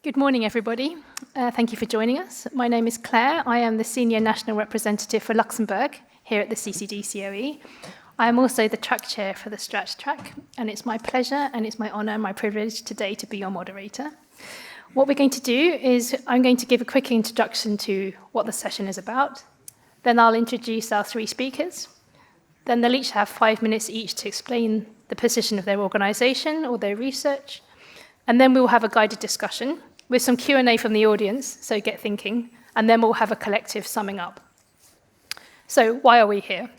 Good morning, everybody. Thank you for joining us. My name is Claire. I am the Senior National Representative for Luxembourg here at the CCDCOE. I am also the track chair for the Strat track, and it's my pleasure and it's my honour and my privilege today to be your moderator. What we're going to do is I'm going to give a quick introduction to what the session is about. Then I'll introduce our three speakers. Then they'll each have 5 minutes each to explain the position of their organisation or their research. And then we'll have a guided discussion with some Q&A from the audience, so get thinking, and then we'll have a collective summing up. So why are we here?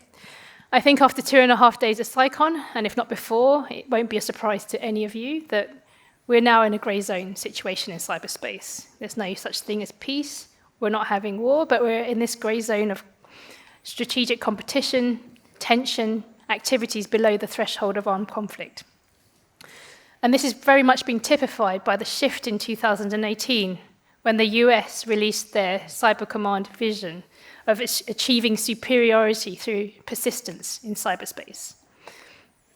I think after 2.5 days of CyCon, and if not before, it won't be a surprise to any of you that we're now in a grey zone situation in cyberspace. There's no such thing as peace. We're not having war, but we're in this grey zone of strategic competition, tension, activities below the threshold of armed conflict. And this is very much being typified by the shift in 2018 when the US released their Cyber Command vision of achieving superiority through persistence in cyberspace.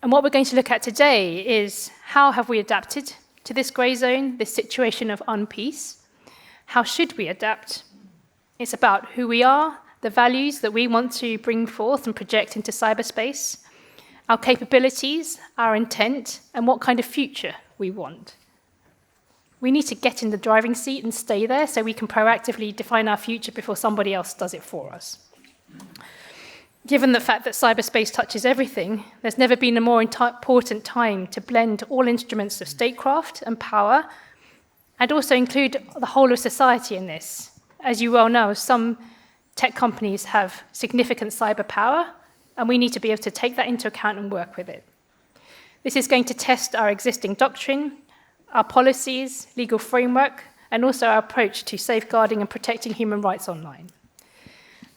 And what we're going to look at today is how have we adapted to this grey zone, this situation of unpeace? How should we adapt? It's about who we are, the values that we want to bring forth and project into cyberspace, our capabilities, our intent, and what kind of future we want. We need to get in the driving seat and stay there so we can proactively define our future before somebody else does it for us. Given the fact that cyberspace touches everything, there's never been a more important time to blend all instruments of statecraft and power and also include the whole of society in this. As you well know, some tech companies have significant cyber power, and we need to be able to take that into account and work with it. This is going to test our existing doctrine, our policies, legal framework, and also our approach to safeguarding and protecting human rights online.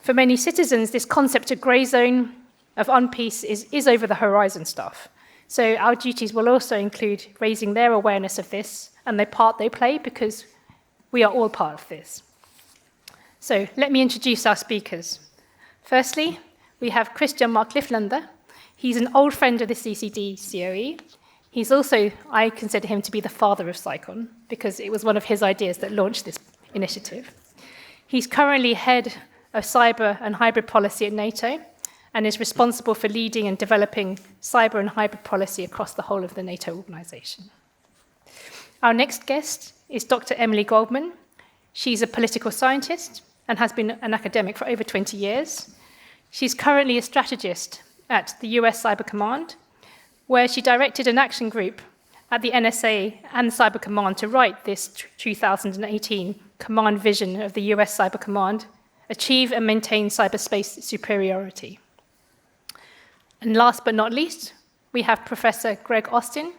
For many citizens, this concept of grey zone, of unpeace, is over the horizon stuff. So our duties will also include raising their awareness of this and the part they play, because we are all part of this. So let me introduce our speakers. Firstly, we have Christian-Marc Lifländer. He's an old friend of the CCDCOE. He's also, I consider him to be the father of CyCon, because it was one of his ideas that launched this initiative. He's currently head of cyber and hybrid policy at NATO, and is responsible for leading and developing cyber and hybrid policy across the whole of the NATO organization. Our next guest is Dr. Emily Goldman. She's a political scientist and has been an academic for over 20 years. She's currently a strategist at the US Cyber Command, where she directed an action group at the NSA and Cyber Command to write this 2018 command vision of the US Cyber Command, achieve and maintain cyberspace superiority. And last but not least, we have Professor Greg Austin.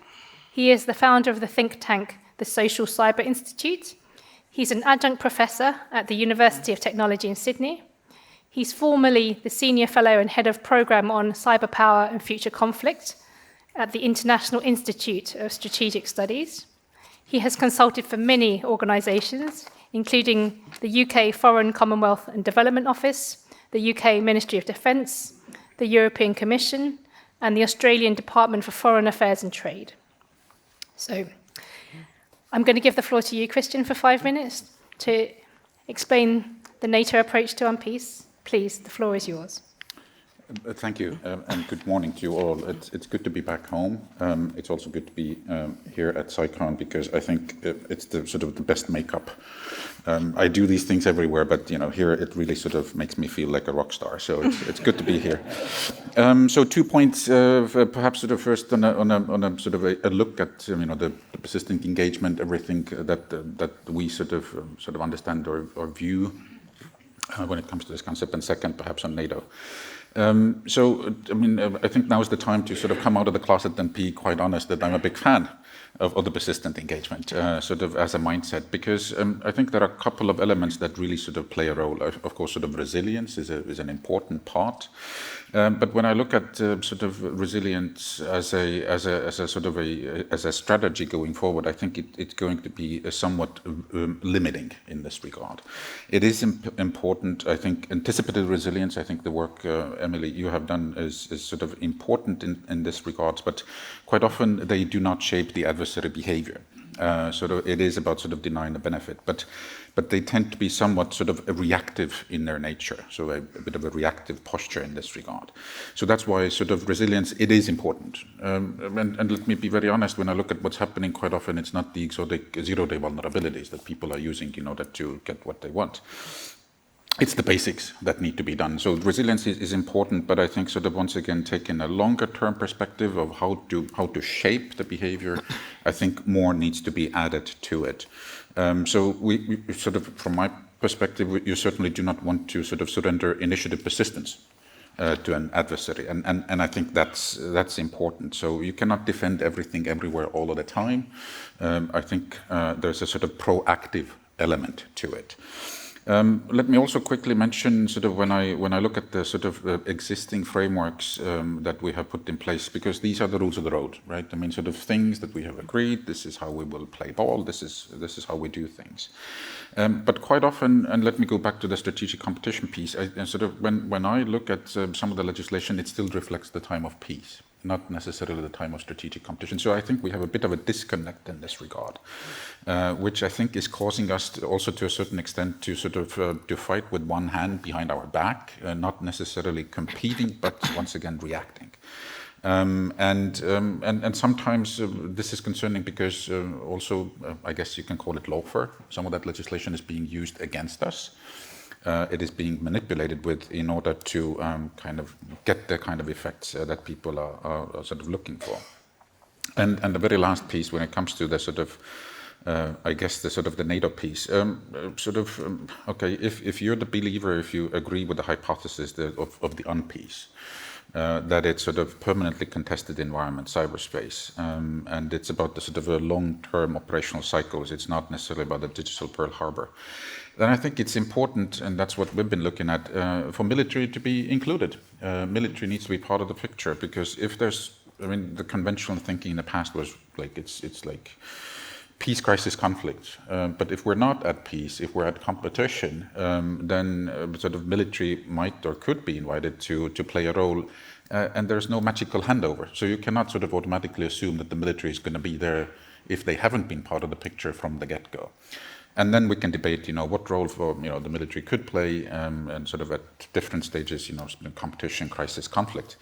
He is the founder of the think tank, the Social Cyber Institute. He's an adjunct professor at the University of Technology in Sydney. He's formerly the Senior Fellow and Head of Programme on Cyber Power and Future Conflict at the International Institute of Strategic Studies. He has consulted for many organisations, including the UK Foreign, Commonwealth and Development Office, the UK Ministry of Defence, the European Commission, and the Australian Department for Foreign Affairs and Trade. So I'm going to give the floor to you, Christian, for 5 minutes to explain the NATO approach to unpeace. Please, the floor is yours. Thank you, and good morning to you all. It's good to be back home. It's also good to be here at CyCon, because I think it's the sort of the best makeup. I do these things everywhere, but here it really sort of makes me feel like a rock star. So it's good to be here. So 2 points, perhaps sort of first on a sort of a look at the persistent engagement, everything that we sort of understand or view when it comes to this concept, and second, perhaps on NATO. I think now is the time to sort of come out of the closet and be quite honest that I'm a big fan of the persistent engagement, sort of as a mindset, because I think there are a couple of elements that really sort of play a role. Of course, sort of resilience is an important part. But when I look at sort of resilience as a strategy going forward, I think it's going to be somewhat limiting in this regard. It is important, I think, anticipated resilience. I think the work, Emily, you have done is sort of important in this regard, but quite often they do not shape the adversary behavior. It is about sort of denying the benefit, but they tend to be somewhat sort of reactive in their nature, so a bit of a reactive posture in this regard. So that's why sort of resilience, it is important. And let me be very honest, when I look at what's happening, quite often it's not the exotic zero-day vulnerabilities that people are using in order to get what they want. It's the basics that need to be done. So resilience is important, but I think sort of once again, taking a longer term perspective of how to shape the behavior, I think more needs to be added to it. So we sort of, from my perspective, you certainly do not want to sort of surrender initiative persistence to an adversary, and I think that's important. So you cannot defend everything everywhere all of the time. I think there's a sort of proactive element to it. Let me also quickly mention sort of when I look at the sort of existing frameworks that we have put in place, because these are the rules of the road, right? I mean, sort of things that we have agreed. This is how we will play ball. This is how we do things. But quite often, and let me go back to the strategic competition piece. Sort of when I look at some of the legislation, it still reflects the time of peace, not necessarily the time of strategic competition. So I think we have a bit of a disconnect in this regard, which I think is causing us also to a certain extent to sort of to fight with one hand behind our back, not necessarily competing, but once again reacting. And sometimes this is concerning because also I guess you can call it lawfare. Some of that legislation is being used against us. It is being manipulated with in order to kind of get the kind of effects that people are sort of looking for. And the very last piece, when it comes to the sort of, I guess the sort of the NATO piece, okay, if you're the believer, if you agree with the hypothesis of the Unpeace, that it's sort of permanently contested environment, cyberspace, and it's about the sort of a long-term operational cycles. It's not necessarily about the digital Pearl Harbor. Then I think it's important, and that's what we've been looking at, for military to be included. Military needs to be part of the picture, because if there's, I mean, the conventional thinking in the past was like it's like peace, crisis, conflict. But if we're not at peace, if we're at competition, then sort of military might or could be invited to play a role, and there's no magical handover. So you cannot sort of automatically assume that the military is going to be there if they haven't been part of the picture from the get-go. And then we can debate, what role for, the military could play, and sort of at different stages, competition, crisis, conflict.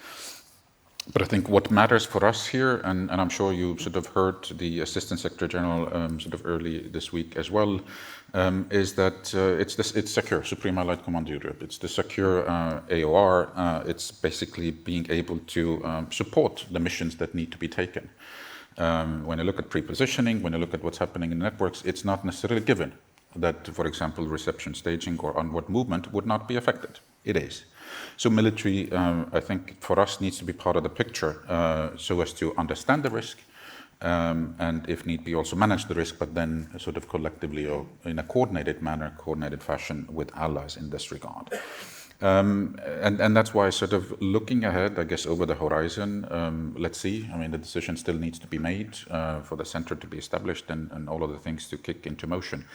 But I think what matters for us here, and I'm sure you sort of heard the Assistant Secretary General sort of early this week as well, is that it's secure, Supreme Allied Command Europe. It's the secure AOR. It's basically being able to support the missions that need to be taken. When you look at pre-positioning, when you look at what's happening in networks, it's not necessarily given that, for example, reception staging or onward movement would not be affected. It is. So military, I think, for us needs to be part of the picture so as to understand the risk and, if need be, also manage the risk, but then sort of collectively or in a coordinated manner, coordinated fashion with allies in this regard. And that's why sort of looking ahead, I guess, over the horizon, let's see. I mean, the decision still needs to be made for the center to be established and all of the things to kick into motion.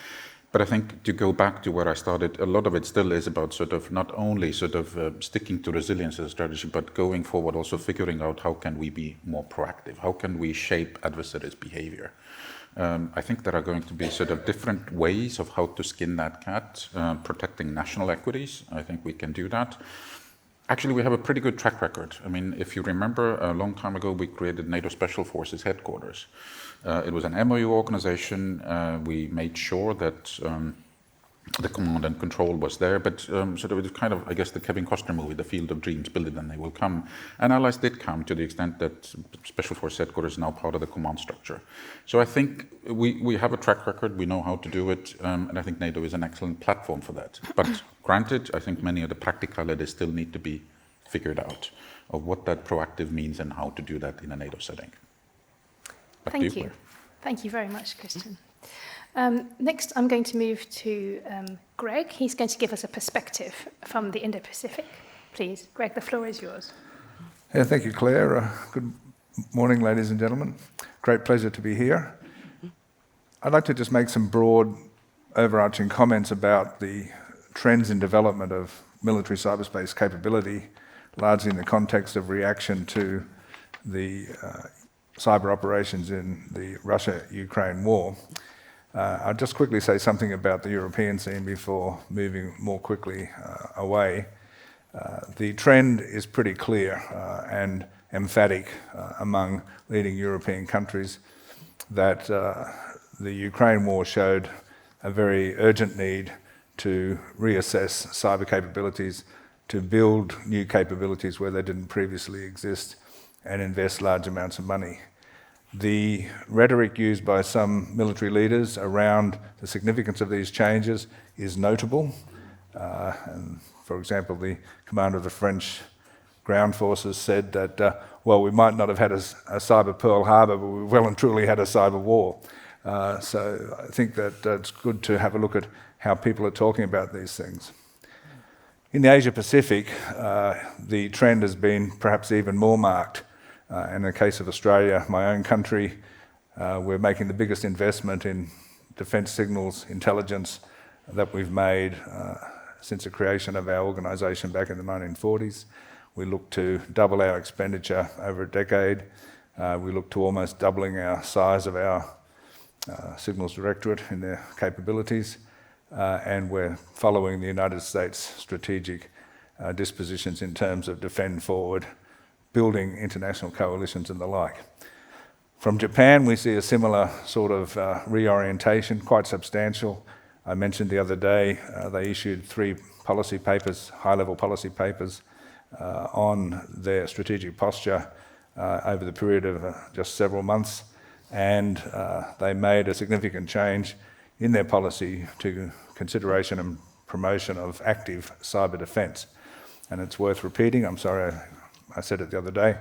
But I think to go back to where I started, a lot of it still is about sort of not only sort of sticking to resilience as a strategy, but going forward also figuring out how can we be more proactive? How can we shape adversaries' behavior? I think there are going to be sort of different ways of how to skin that cat, protecting national equities. I think we can do that. Actually, we have a pretty good track record. I mean, if you remember, a long time ago, we created NATO Special Forces headquarters. It was an MOU organization. We made sure that the command and control was there, but sort of it was kind of, I guess, the Kevin Costner movie, The Field of Dreams, build it and they will come. And allies did come to the extent that Special Forces headquarters is now part of the command structure. So I think we have a track record, we know how to do it, and I think NATO is an excellent platform for that. But granted, I think many of the practicalities still need to be figured out of what that proactive means and how to do that in a NATO setting. Thank you. Thank you very much, Christian. Next, I'm going to move to Greg. He's going to give us a perspective from the Indo-Pacific. Please, Greg, the floor is yours. Yeah, thank you, Claire. Good morning, ladies and gentlemen. Great pleasure to be here. I'd like to just make some broad, overarching comments about the trends in development of military cyberspace capability, largely in the context of reaction to the cyber operations in the Russia-Ukraine war. I'll just quickly say something about the European scene before moving more quickly away. The trend is pretty clear and emphatic among leading European countries that the Ukraine war showed a very urgent need to reassess cyber capabilities, to build new capabilities where they didn't previously exist, and invest large amounts of money. The rhetoric used by some military leaders around the significance of these changes is notable. And for example, the commander of the French ground forces said that, well, we might not have had a cyber Pearl Harbor, but we well and truly had a cyber war. So I think that it's good to have a look at how people are talking about these things. In the Asia Pacific, the trend has been perhaps even more marked. In the case of Australia, my own country, we're making the biggest investment in defence signals intelligence that we've made since the creation of our organisation back in the 1940s. We look to double our expenditure over a decade. We look to almost doubling our size of our Signals Directorate in their capabilities. And we're following the United States strategic dispositions in terms of defend forward, building international coalitions and the like. From Japan, we see a similar sort of reorientation, quite substantial. I mentioned the other day they issued 3 policy papers, high-level policy papers, on their strategic posture over the period of just several months, and they made a significant change in their policy to consideration and promotion of active cyber defence. And it's worth repeating, I'm sorry I said it the other day,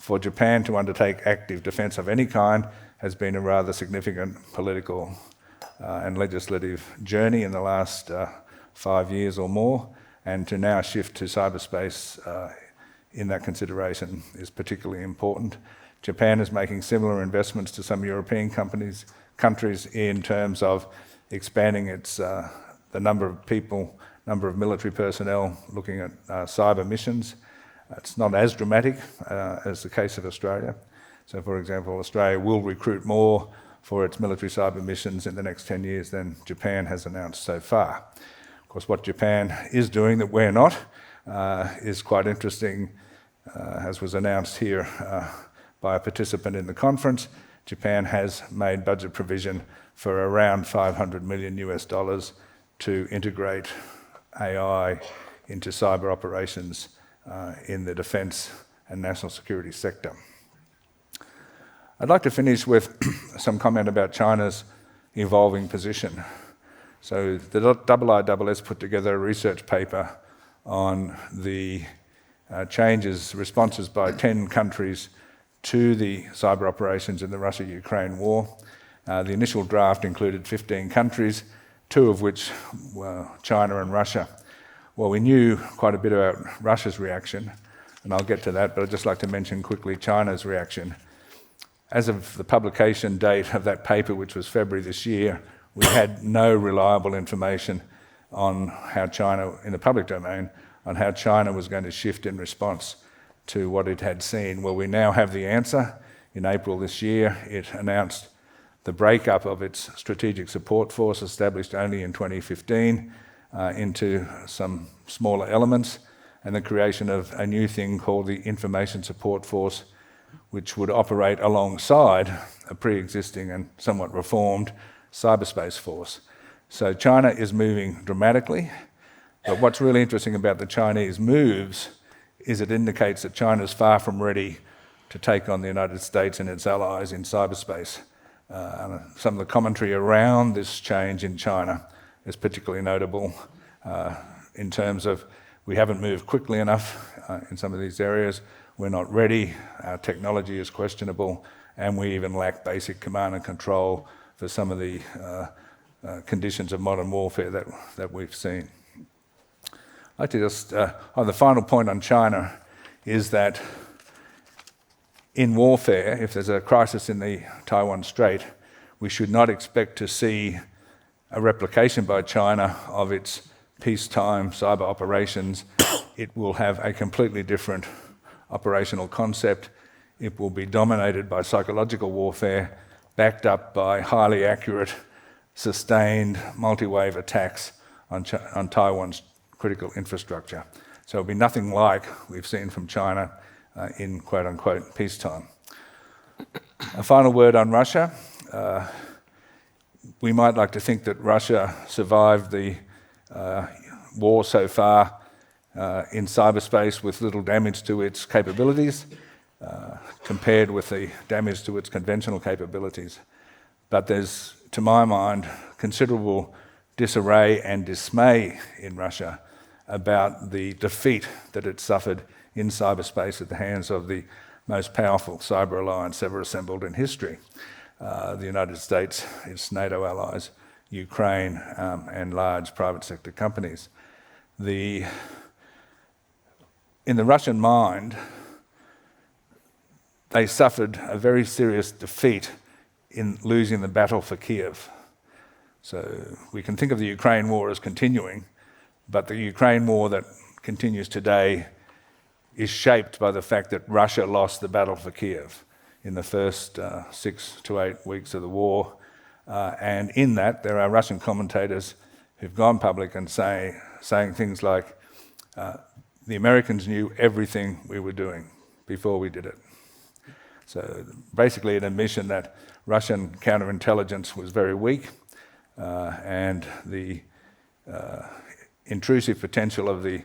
for Japan to undertake active defence of any kind has been a rather significant political and legislative journey in the last 5 years or more, and to now shift to cyberspace in that consideration is particularly important. Japan is making similar investments to some European countries in terms of expanding its the number of people, number of military personnel looking at cyber missions. It's not as dramatic as the case of Australia. So, for example, Australia will recruit more for its military cyber missions in the next 10 years than Japan has announced so far. Of course, what Japan is doing that we're not is quite interesting, as was announced here by a participant in the conference. Japan has made budget provision for around $500 million to integrate AI into cyber operations in the defence and national security sector. I'd like to finish with some comment about China's evolving position. So the IISS put together a research paper on the responses by 10 countries to the cyber operations in the Russia-Ukraine war. The initial draft included 15 countries, 2 of which were China and Russia. Well, we knew quite a bit about Russia's reaction, and I'll get to that, but I'd just like to mention quickly China's reaction. As of the publication date of that paper, which was February this year, we had no reliable information on how China, in the public domain, on how China was going to shift in response to what it had seen. Well, we now have the answer. In April this year, it announced the breakup of its strategic support force, established only in 2015, into some smaller elements, and the creation of a new thing called the Information Support Force, which would operate alongside a pre-existing and somewhat reformed cyberspace force. So China is moving dramatically, but what's really interesting about the Chinese moves is it indicates that China is far from ready to take on the United States and its allies in cyberspace. Some of the commentary around this change in China is particularly notable in terms of we haven't moved quickly enough in some of these areas, we're not ready, our technology is questionable, and we even lack basic command and control for some of the conditions of modern warfare that we've seen. I'd like to just, on the final point on China, is that in warfare, if there's a crisis in the Taiwan Strait, we should not expect to see a replication by China of its peacetime cyber operations. It will have a completely different operational concept. it will be dominated by psychological warfare, backed up by highly accurate, sustained, multi-wave attacks on Taiwan's critical infrastructure. So it'll be nothing like we've seen from China in quote-unquote peacetime. A final word on Russia. We might like to think that Russia survived the war so far in cyberspace with little damage to its capabilities, compared with the damage to its conventional capabilities. But there's, to my mind, considerable disarray and dismay in Russia about the defeat that it suffered in cyberspace at the hands of the most powerful cyber alliance ever assembled in history. The United States, its NATO allies, Ukraine, and large private sector companies. In the Russian mind, they suffered a very serious defeat in losing the battle for Kiev. So we can think of the Ukraine war as continuing, but the Ukraine war that continues today is shaped by the fact that Russia lost the battle for Kiev in the first 6 to 8 weeks of the war. And in that, there are Russian commentators who've gone public and saying things like, the Americans knew everything we were doing before we did it. So basically an admission that Russian counterintelligence was very weak, and the intrusive potential of the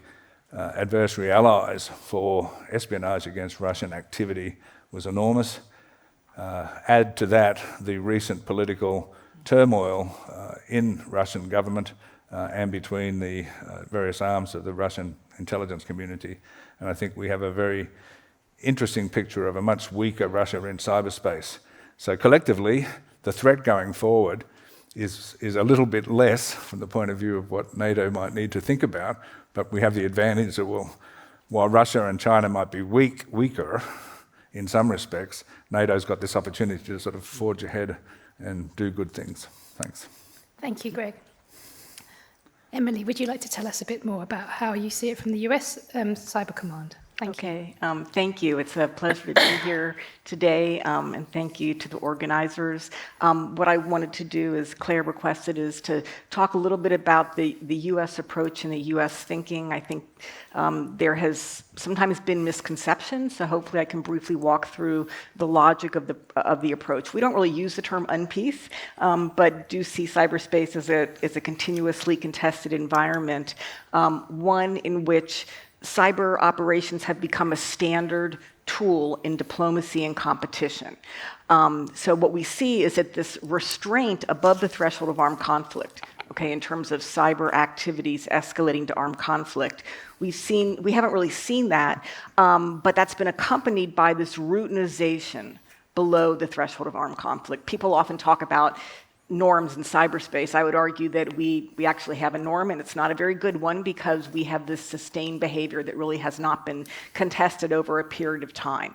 adversary allies for espionage against Russian activity was enormous. Add to that the recent political turmoil in Russian government and between the various arms of the Russian intelligence community, and I think we have a very interesting picture of a much weaker Russia in cyberspace. So collectively, the threat going forward is a little bit less from the point of view of what NATO might need to think about, but we have the advantage that while Russia and China might be weaker in some respects, NATO's got this opportunity to sort of forge ahead and do good things. Thanks. Thank you, Greg. Emily, would you like to tell us a bit more about how you see it from the US Cyber Command? Thank you. Thank you. It's a pleasure to be here today, and thank you to the organizers. What I wanted to do, as Claire requested, is to talk a little bit about the U.S. approach and the U.S. thinking. I think there has sometimes been misconceptions, so hopefully I can briefly walk through the logic of the approach. We don't really use the term Unpeace, but do see cyberspace as a continuously contested environment, one in which cyber operations have become a standard tool in diplomacy and competition. So what we see is that this restraint above the threshold of armed conflict, okay, in terms of cyber activities escalating to armed conflict, we haven't really seen that, but that's been accompanied by this routinization below the threshold of armed conflict. People often talk about norms in cyberspace. I would argue that we actually have a norm, and it's not a very good one because we have this sustained behavior that really has not been contested over a period of time.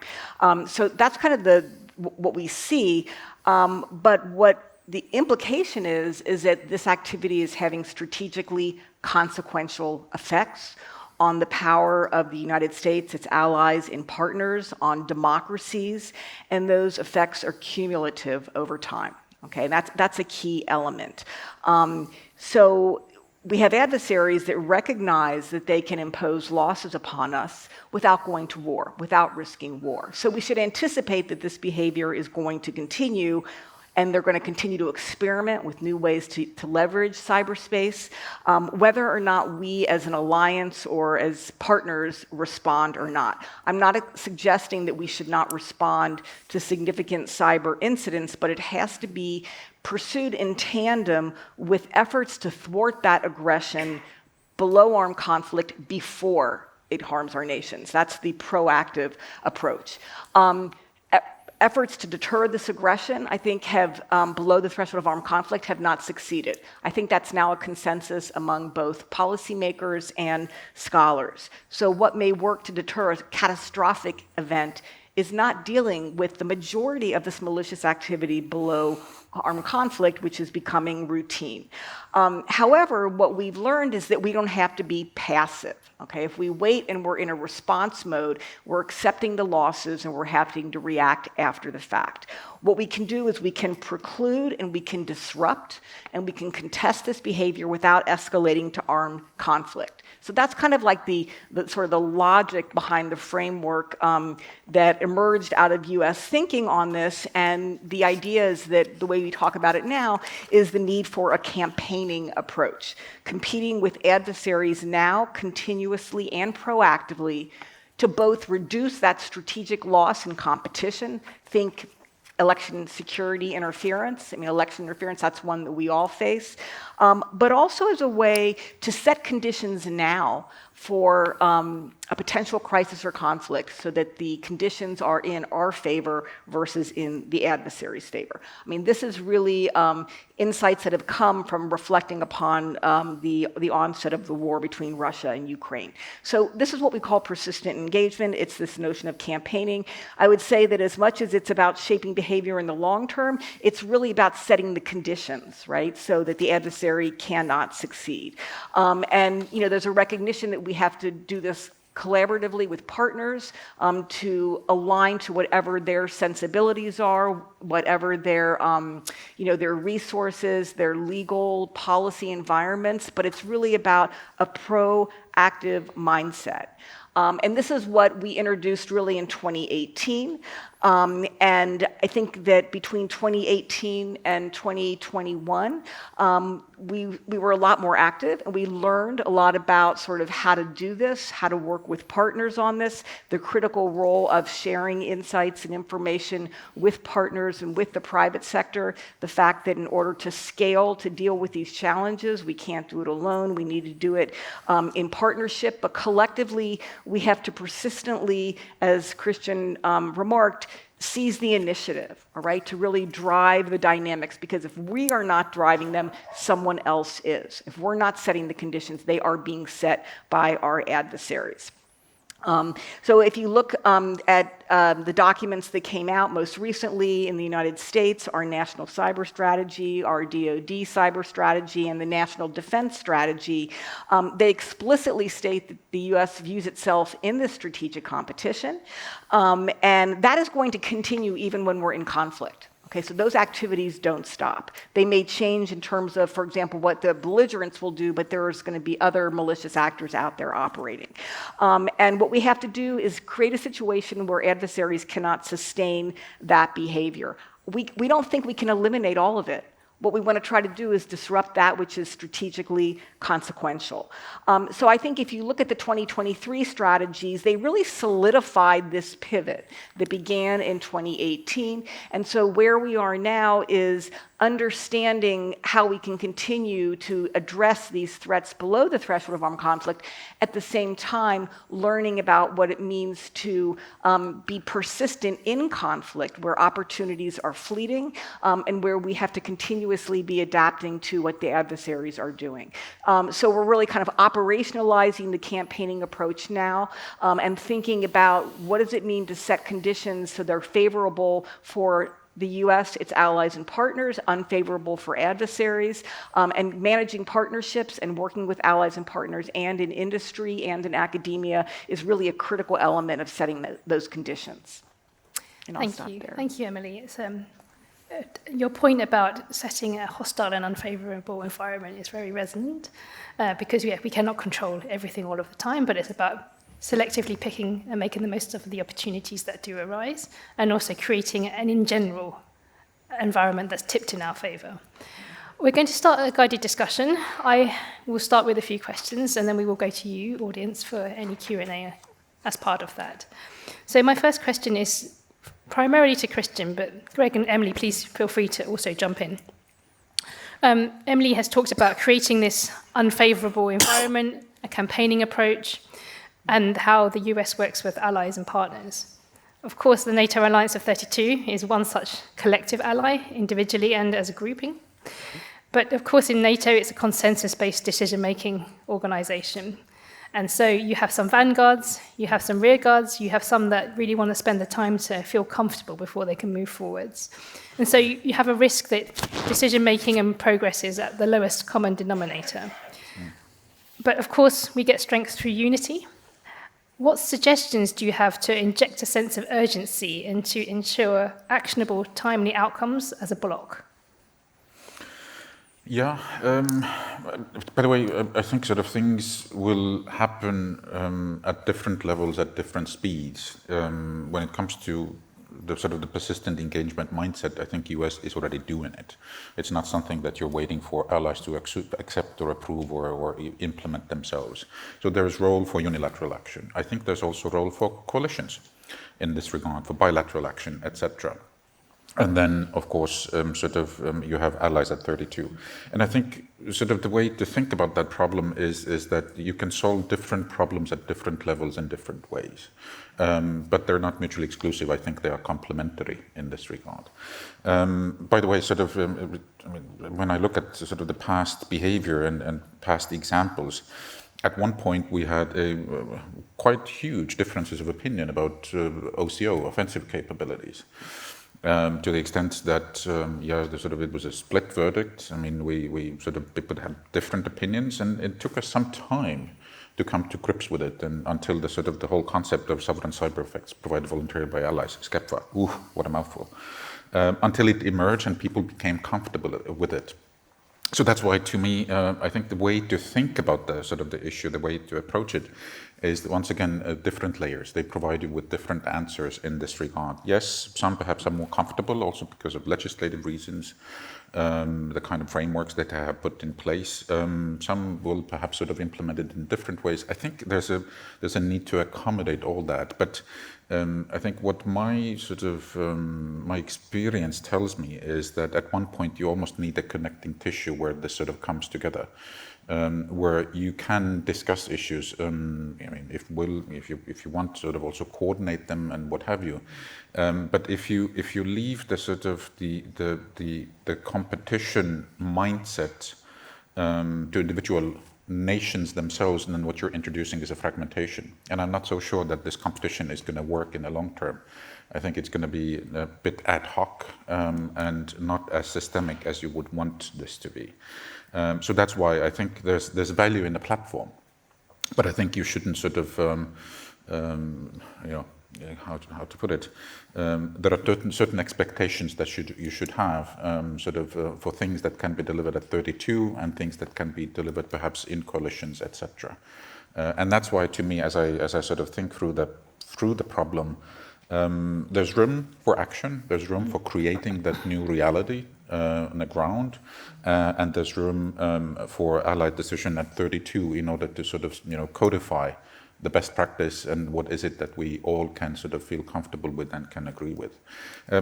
So that's kind of what we see, but what the implication is that this activity is having strategically consequential effects on the power of the United States, its allies and partners, on democracies, and those effects are cumulative over time. Okay, that's a key element. So we have adversaries that recognize that they can impose losses upon us without going to war, without risking war. So we should anticipate that this behavior is going to continue, and they're going to continue to experiment with new ways to leverage cyberspace, whether or not we as an alliance or as partners respond or not. I'm not suggesting that we should not respond to significant cyber incidents, but it has to be pursued in tandem with efforts to thwart that aggression below armed conflict before it harms our nations. That's the proactive approach. Efforts to deter this aggression, I think, have, below the threshold of armed conflict, have not succeeded. I think that's now a consensus among both policymakers and scholars. So what may work to deter a catastrophic event is not dealing with the majority of this malicious activity below armed conflict, which is becoming routine. However, what we've learned is that we don't have to be passive. Okay, if we wait and we're in a response mode, we're accepting the losses and we're having to react after the fact. What we can do is we can preclude and we can disrupt and we can contest this behavior without escalating to armed conflict. So that's kind of like the sort of the logic behind the framework that emerged out of US thinking on this, and the idea is that the way we talk about it now is the need for a campaigning approach, competing with adversaries now continuously and proactively to both reduce that strategic loss in competition, think election security interference. I mean, election interference, that's one that we all face. But also as a way to set conditions now for a potential crisis or conflict so that the conditions are in our favor versus in the adversary's favor. I mean, this is really insights that have come from reflecting upon the onset of the war between Russia and Ukraine. So this is what we call persistent engagement. It's this notion of campaigning. I would say that as much as it's about shaping behavior in the long term, it's really about setting the conditions, right, so that the adversary cannot succeed. And, you know, there's a recognition that we have to do this collaboratively with partners to align to whatever their sensibilities are, whatever their, their resources, their legal policy environments, but it's really about a proactive mindset. And this is what we introduced really in 2018. And I think that between 2018 and 2021, we were a lot more active, and we learned a lot about sort of how to do this, how to work with partners on this, the critical role of sharing insights and information with partners and with the private sector, the fact that in order to scale, to deal with these challenges, we can't do it alone, we need to do it in partnership, but collectively, we have to persistently, as Christian remarked, seize the initiative, all right, to really drive the dynamics, because if we are not driving them, someone else is. If we're not setting the conditions, they are being set by our adversaries. So if you look at the documents that came out most recently in the United States, our National Cyber Strategy, our DoD Cyber Strategy, and the National Defense Strategy, they explicitly state that the U.S. views itself in this strategic competition, and that is going to continue even when we're in conflict. Okay, so those activities don't stop. They may change in terms of, for example, what the belligerents will do, but there's going to be other malicious actors out there operating. And what we have to do is create a situation where adversaries cannot sustain that behavior. We don't think we can eliminate all of it. What we want to try to do is disrupt that which is strategically consequential. So I think if you look at the 2023 strategies, they really solidified this pivot that began in 2018. And so where we are now is understanding how we can continue to address these threats below the threshold of armed conflict, at the same time learning about what it means to be persistent in conflict, where opportunities are fleeting, and where we have to continuously be adapting to what the adversaries are doing. So we're really kind of operationalizing the campaigning approach now, and thinking about what does it mean to set conditions so they're favorable for the U.S., its allies and partners, unfavorable for adversaries, and managing partnerships and working with allies and partners and in industry and in academia is really a critical element of setting those conditions. And I'll stop there. Thank you, Emily. It's, your point about setting a hostile and unfavorable environment is very resonant, because we cannot control everything all of the time, but it's about selectively picking and making the most of the opportunities that do arise, and also creating an, in general, environment that's tipped in our favour. We're going to start a guided discussion. I will start with a few questions, and then we will go to you, audience, for any Q&A as part of that. So my first question is primarily to Christian, but Greg and Emily, please feel free to also jump in. Emily has talked about creating this unfavourable environment, a campaigning approach, and how the US works with allies and partners. Of course, the NATO Alliance of 32 is one such collective ally, individually and as a grouping. But of course, in NATO, it's a consensus-based decision-making organization. And so you have some vanguards, you have some rearguards, you have some that really want to spend the time to feel comfortable before they can move forwards. And so you have a risk that decision-making and progress is at the lowest common denominator. But of course, we get strength through unity. What suggestions do you have to inject a sense of urgency and to ensure actionable, timely outcomes as a bloc? Yeah, by the way, I think sort of things will happen at different levels, at different speeds. When it comes to the sort of the persistent engagement mindset, I think US is already doing it. It's not something that you're waiting for allies to accept or approve or implement themselves. So there is role for unilateral action. I think there's also role for coalitions in this regard, for bilateral action, etc. And then, of course, you have allies at 32. And I think sort of the way to think about that problem is that you can solve different problems at different levels in different ways. But they're not mutually exclusive. I think they are complementary in this regard. By the way, when I look at sort of the past behavior and past examples, at one point we had quite huge differences of opinion about OCO, offensive capabilities. To the extent that, it was a split verdict. I mean, people had different opinions, and it took us some time to come to grips with it, and until the whole concept of sovereign cyber effects provided voluntarily by allies, SCEPFA, what a mouthful, until it emerged and people became comfortable with it. So that's why, to me, I think the way to think about the issue, the way to approach it, is once again different layers. They provide you with different answers in this regard. Yes, some perhaps are more comfortable, also because of legislative reasons, the kind of frameworks that they have put in place. Some will perhaps sort of implement it in different ways. I think there's a need to accommodate all that, but I think what my my experience tells me is that at one point you almost need a connecting tissue where this sort of comes together, where you can discuss issues. I mean, if you want to sort of also coordinate them and what have you. But if you leave the competition mindset to individual nations themselves, and then what you're introducing is a fragmentation. And I'm not so sure that this competition is going to work in the long term. I think it's going to be a bit ad hoc and not as systemic as you would want this to be. So that's why I think there's value in the platform, but I think you shouldn't sort of how to put it. There are certain expectations that you should have for things that can be delivered at 32 and things that can be delivered perhaps in coalitions, etc. And that's why, to me, as I sort of think through the problem, there's room for action. There's room for creating that new reality on the ground, and there's room for allied decision at 32 in order to sort of codify the best practice and what is it that we all can sort of feel comfortable with and can agree with.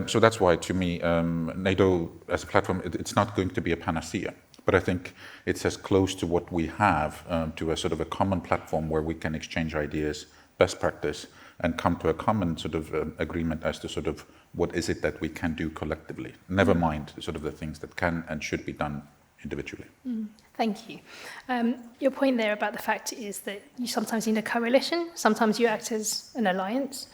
So that's why, to me, NATO as a platform, it's not going to be a panacea, but I think it's as close to what we have to a sort of a common platform where we can exchange ideas, best practice, and come to a common sort of agreement as to sort of what is it that we can do collectively. Never mind sort of the things that can and should be done individually. Thank you. Your point there about the fact is that you sometimes need a coalition, sometimes you act as an alliance,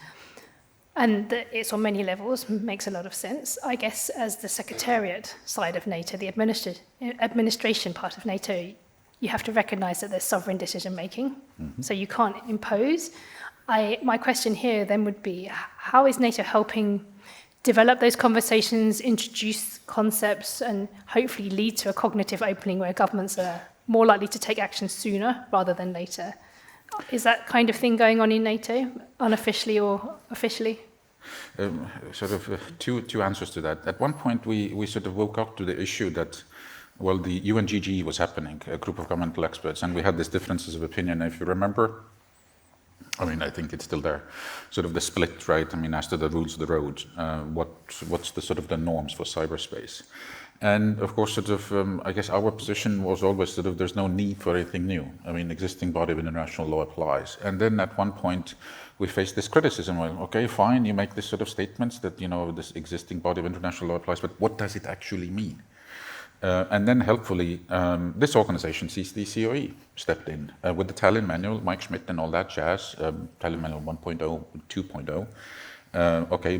and that it's on many levels, makes a lot of sense. I guess as the secretariat side of NATO, the administration part of NATO, you have to recognise that there's sovereign decision-making, so you can't impose. My question here then would be, how is NATO helping develop those conversations, introduce concepts, and hopefully lead to a cognitive opening where governments are more likely to take action sooner rather than later? Is that kind of thing going on in NATO, unofficially or officially? Two answers to that. At one point, we sort of woke up to the issue that, well, the UNGG was happening, a group of governmental experts, and we had these differences of opinion. If you remember, I mean, I think it's still there, sort of the split, right? I mean, as to the rules of the road, what's the sort of the norms for cyberspace? And of course, I guess our position was always there's no need for anything new. I mean, existing body of international law applies. And then at one point, we faced this criticism. Well, okay, fine, you make this sort of statements that, this existing body of international law applies, but what does it actually mean? And then helpfully, this organization, CCDCOE, stepped in with the Tallinn Manual, Mike Schmidt and all that jazz, Tallinn Manual 1.0, 2.0. Okay,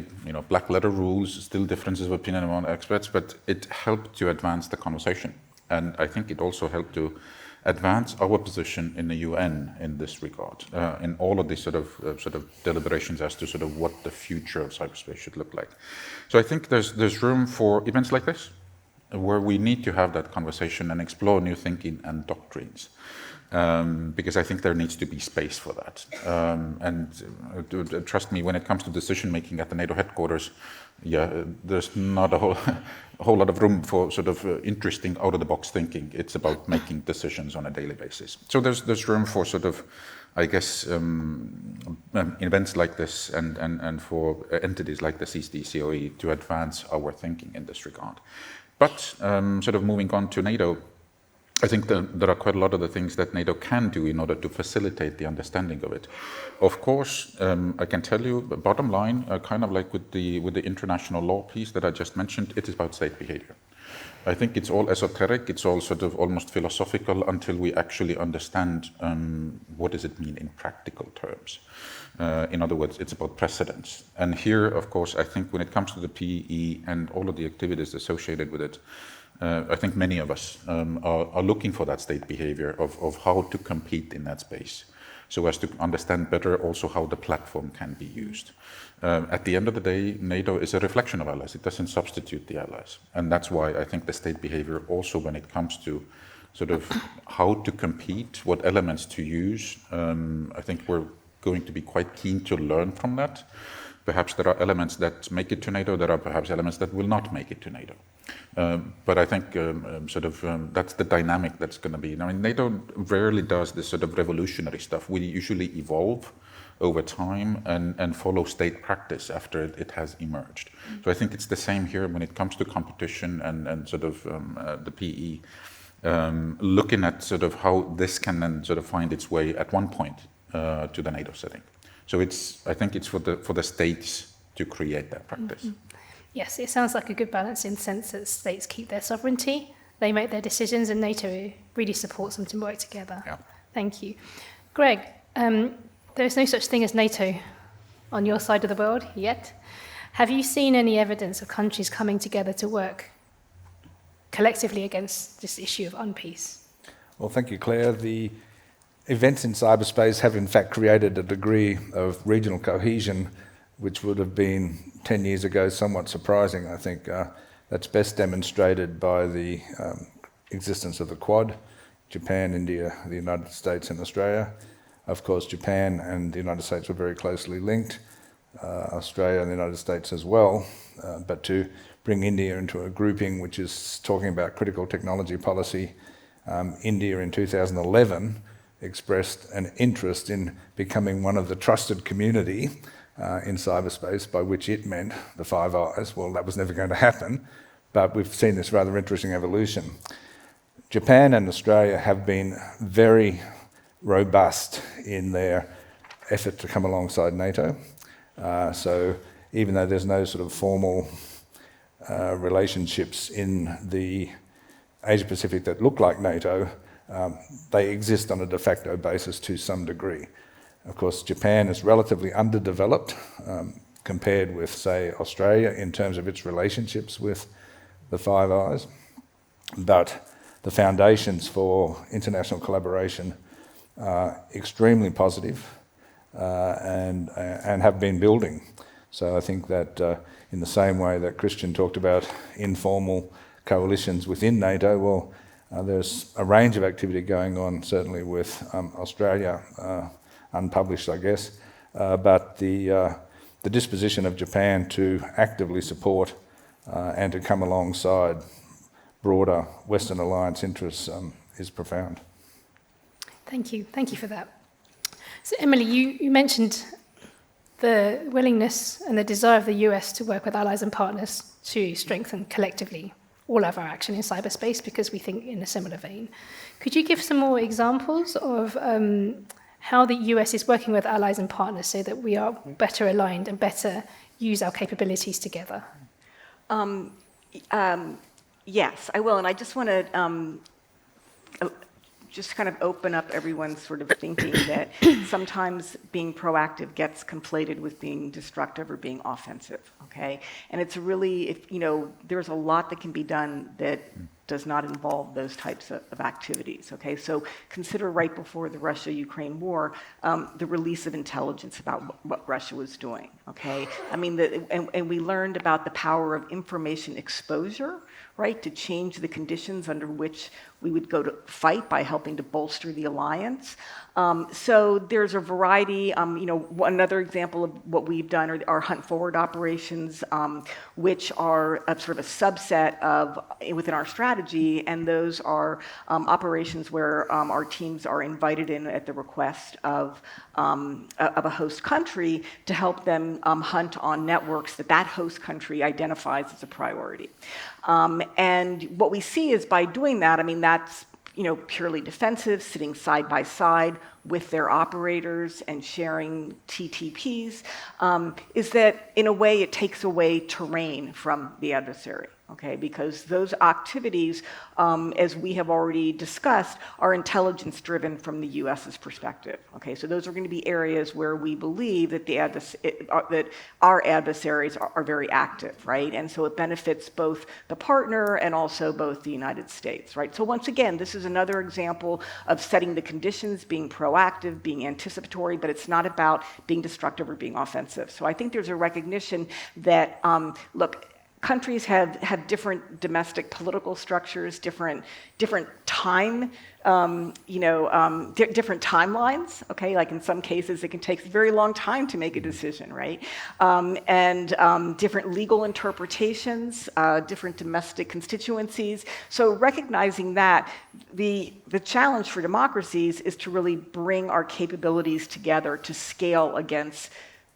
black letter rules, still differences of opinion among experts, but it helped to advance the conversation. And I think it also helped to advance our position in the UN in this regard, in all of these sort of deliberations as to sort of what the future of cyberspace should look like. So I think there's room for events like this, where we need to have that conversation and explore new thinking and doctrines. Because I think there needs to be space for that. Trust me, when it comes to decision making at the NATO headquarters, there's not a whole lot of room for sort of interesting out-of-the-box thinking. It's about making decisions on a daily basis. So there's room for sort of, I guess, events like this and for entities like the CCDCOE to advance our thinking in this regard. But sort of moving on to NATO, I think there are quite a lot of the things that NATO can do in order to facilitate the understanding of it. Of course, I can tell you, bottom line, kind of like with the international law piece that I just mentioned, it is about state behavior. I think it's all esoteric, it's all sort of almost philosophical until we actually understand what does it mean in practical terms. In other words, it's about precedents. And here, of course, I think when it comes to the PE and all of the activities associated with it, I think many of us are looking for that state behavior of how to compete in that space, so as to understand better also how the platform can be used. At the end of the day, NATO is a reflection of allies. It doesn't substitute the allies. And that's why I think the state behavior also, when it comes to sort of how to compete, what elements to use, I think we're going to be quite keen to learn from that. Perhaps there are elements that make it to NATO, there are perhaps elements that will not make it to NATO. But I think that's the dynamic that's going to be. I mean, NATO rarely does this sort of revolutionary stuff. We usually evolve over time and follow state practice after it has emerged. So I think it's the same here when it comes to competition and sort of the PE, looking at sort of how this can then sort of find its way at one point to the NATO setting. So I think it's for the states to create that practice. Mm-hmm. Yes, it sounds like a good balance in the sense that states keep their sovereignty, they make their decisions, and NATO really supports them to work together. Yeah. Thank you. Greg, there is no such thing as NATO on your side of the world yet. Have you seen any evidence of countries coming together to work collectively against this issue of Unpeace? Well, thank you, Claire. The events in cyberspace have in fact created a degree of regional cohesion which would have been 10 years ago somewhat surprising. I think that's best demonstrated by the existence of the Quad, Japan, India, the United States and Australia. Of course, Japan and the United States were very closely linked, Australia and the United States as well, but to bring India into a grouping which is talking about critical technology policy, India in 2011 expressed an interest in becoming one of the trusted community in cyberspace, by which it meant the Five Eyes. Well, that was never going to happen, but we've seen this rather interesting evolution. Japan and Australia have been very robust in their effort to come alongside NATO. So even though there's no sort of formal relationships in the Asia-Pacific that look like NATO, they exist on a de facto basis to some degree. Of course, Japan is relatively underdeveloped compared with, say, Australia in terms of its relationships with the Five Eyes. But the foundations for international collaboration are extremely positive and have been building. So I think that in the same way that Christian talked about informal coalitions within NATO, well, there's a range of activity going on, certainly with Australia, unpublished, I guess, but the disposition of Japan to actively support and to come alongside broader Western alliance interests is profound. Thank you for that. So Emily, you mentioned the willingness and the desire of the US to work with allies and partners to strengthen collectively all of our action in cyberspace, because we think in a similar vein. Could you give some more examples of how the US is working with allies and partners so that we are better aligned and better use our capabilities together? Yes, I will, and I just want to just kind of open up everyone's sort of thinking that sometimes being proactive gets conflated with being destructive or being offensive, okay? And it's really, there's a lot that can be done that does not involve those types of activities, okay? So consider right before the Russia-Ukraine war, the release of intelligence about what Russia was doing, okay? I mean, and we learned about the power of information exposure, right, to change the conditions under which we would go to fight by helping to bolster the alliance. So there's a variety, another example of what we've done are our hunt forward operations, which are a sort of a subset of within our strategy, and those are operations where our teams are invited in at the request of a host country to help them hunt on networks that host country identifies as a priority. And what we see is by doing that, I mean, that's purely defensive, sitting side by side with their operators and sharing TTPs, is that in a way it takes away terrain from the adversary. Okay, because those activities, as we have already discussed, are intelligence driven from the US's perspective. Okay, so those are going to be areas where we believe that that our adversaries are very active, right? And so it benefits both the partner and also both the United States, right? So once again, this is another example of setting the conditions, being proactive, being anticipatory, but it's not about being destructive or being offensive. So I think there's a recognition that, look, countries have different domestic political structures, different time, different timelines. Okay, like in some cases, it can take a very long time to make a decision, right? And different legal interpretations, different domestic constituencies. So recognizing that, the challenge for democracies is to really bring our capabilities together to scale against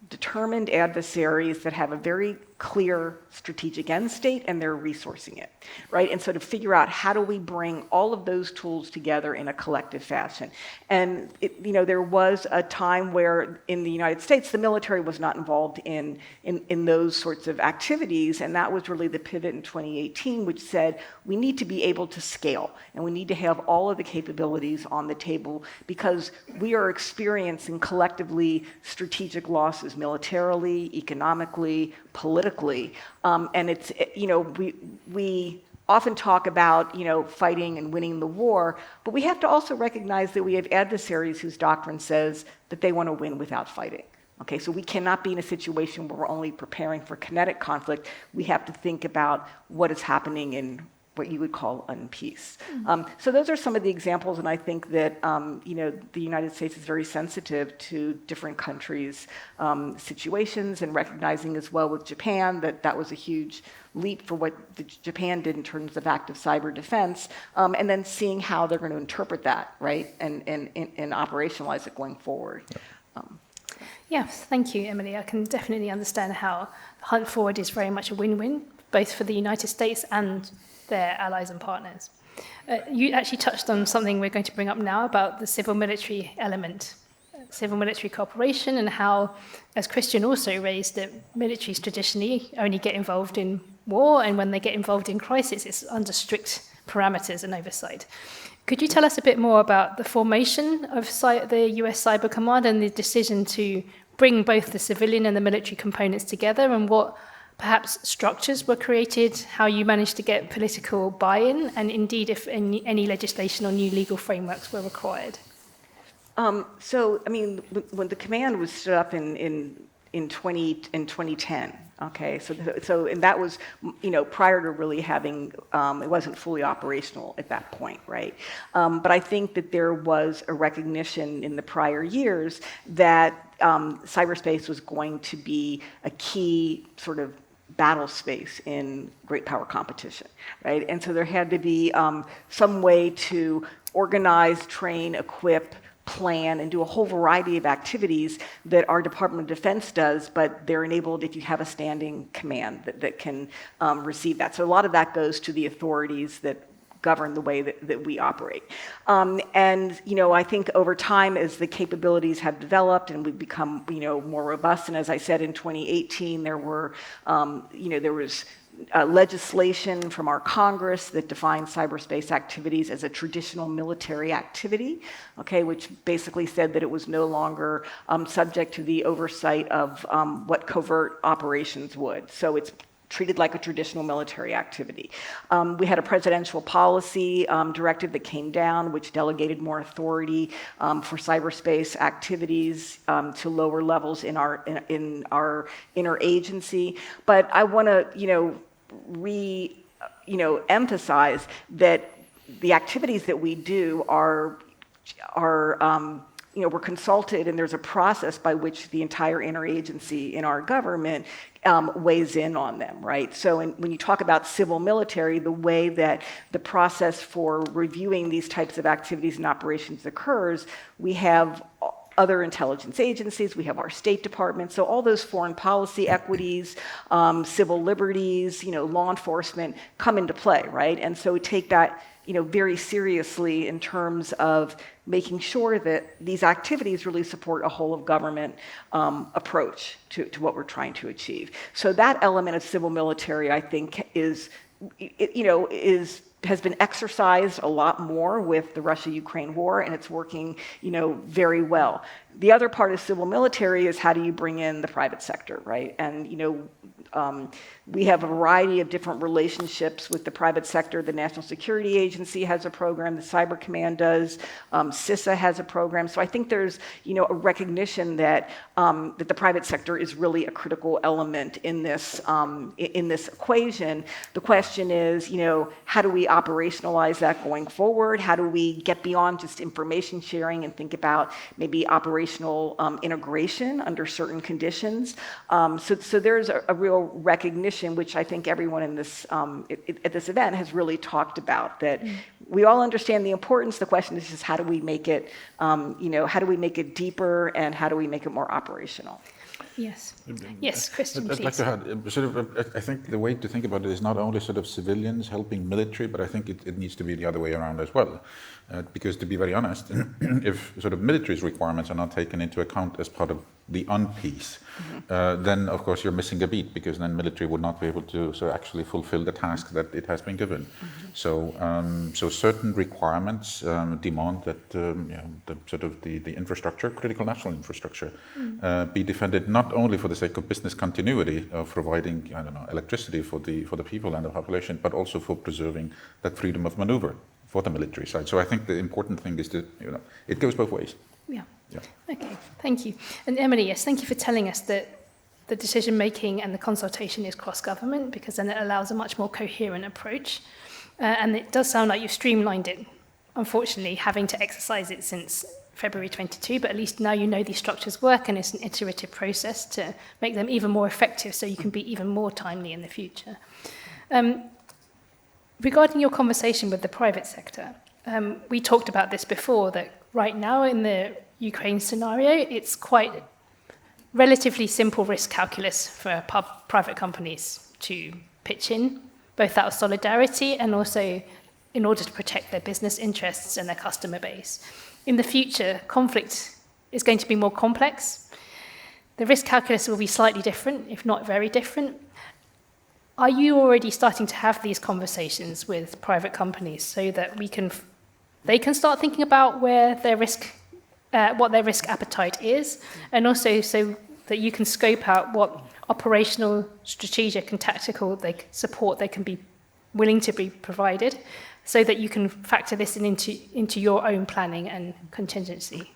determined adversaries that have a very clear strategic end state and they're resourcing it, right? And so to figure out how do we bring all of those tools together in a collective fashion. And there was a time where in the United States, the military was not involved in those sorts of activities, and that was really the pivot in 2018, which said we need to be able to scale, and we need to have all of the capabilities on the table because we are experiencing collectively strategic losses militarily, economically, politically, and it's, we often talk about, fighting and winning the war, but we have to also recognize that we have adversaries whose doctrine says that they want to win without fighting. Okay, so we cannot be in a situation where we're only preparing for kinetic conflict. We have to think about what is happening in what you would call unpeace. So those are some of the examples, and I think that the United States is very sensitive to different countries' situations, and recognizing as well with Japan that was a huge leap for what Japan did in terms of active cyber defense, and then seeing how they're going to interpret that, right, and operationalize it going forward. Yes, thank you, Emily. I can definitely understand how the hunt forward is very much a win-win, both for the United States and their allies and partners. You actually touched on something we're going to bring up now about the civil-military element, civil-military cooperation, and how, as Christian also raised, that militaries traditionally only get involved in war, and when they get involved in crisis, it's under strict parameters and oversight. Could you tell us a bit more about the formation of the US Cyber Command and the decision to bring both the civilian and the military components together, and what perhaps structures were created, how you managed to get political buy-in, and indeed if any legislation or new legal frameworks were required? So, I mean, when the command was stood up in 2010, okay, so and that was, prior to really having, it wasn't fully operational at that point, right? But I think that there was a recognition in the prior years that cyberspace was going to be a key sort of battle space in great power competition, right? And so there had to be some way to organize, train, equip, plan, and do a whole variety of activities that our Department of Defense does, but they're enabled if you have a standing command that can receive that. So a lot of that goes to the authorities that govern the way that we operate. And, I think over time, as the capabilities have developed and we've become, more robust, and as I said, in 2018, there were, there was legislation from our Congress that defines cyberspace activities as a traditional military activity, okay, which basically said that it was no longer subject to the oversight of what covert operations would. So it's treated like a traditional military activity. We had a presidential policy directive that came down, which delegated more authority for cyberspace activities to lower levels in our interagency. But I want to, emphasize that the activities that we do are we're consulted, and there's a process by which the entire interagency in our government weighs in on them, right? So when you talk about civil military, the way that the process for reviewing these types of activities and operations occurs, we have other intelligence agencies, we have our State Department, so all those foreign policy equities, civil liberties, law enforcement come into play, right? And so we take that very seriously in terms of making sure that these activities really support a whole of government approach to what we're trying to achieve. So that element of civil military, I think, has been exercised a lot more with the Russia-Ukraine war, and it's working, very well. The other part of civil military is how do you bring in the private sector, right? And, we have a variety of different relationships with the private sector. The National Security Agency has a program, the Cyber Command does, CISA has a program. So I think there's, a recognition that that the private sector is really a critical element in this equation. The question is, how do we operationalize that going forward? How do we get beyond just information sharing and think about maybe operational integration under certain conditions? So there's a real recognition, which I think everyone in this at this event has really talked about, that we all understand the importance. The question is just how do we make it, how do we make it deeper, and how do we make it more operational? Yes. Yes, Christian, I'd like to add, I think the way to think about it is not only sort of civilians helping military, but I think it needs to be the other way around as well. Because to be very honest, if sort of military's requirements are not taken into account as part of the Unpeace, then of course you're missing a beat, because then military would not be able to actually fulfill the task that it has been given. So certain requirements demand that the infrastructure, critical national infrastructure, be defended not only for the sake of business continuity of providing electricity for the people and the population, but also for preserving that freedom of maneuver for the military side. So I think the important thing is that it goes both ways. Yeah. Okay, thank you. And Emily, yes, thank you for telling us that the decision-making and the consultation is cross-government, because then it allows a much more coherent approach. And it does sound like you've streamlined it, unfortunately, having to exercise it since February 22, but at least now you know these structures work, and it's an iterative process to make them even more effective so you can be even more timely in the future. Regarding your conversation with the private sector, we talked about this before, that right now in the Ukraine scenario, it's quite relatively simple risk calculus for private companies to pitch in, both out of solidarity and also in order to protect their business interests and their customer base. In the future, conflict is going to be more complex. The risk calculus will be slightly different, if not very different. Are you already starting to have these conversations with private companies so that they can start thinking about where their risk, what their risk appetite is, and also so that you can scope out what operational, strategic, and tactical support they can be willing to be provided, so that you can factor this into your own planning and contingency?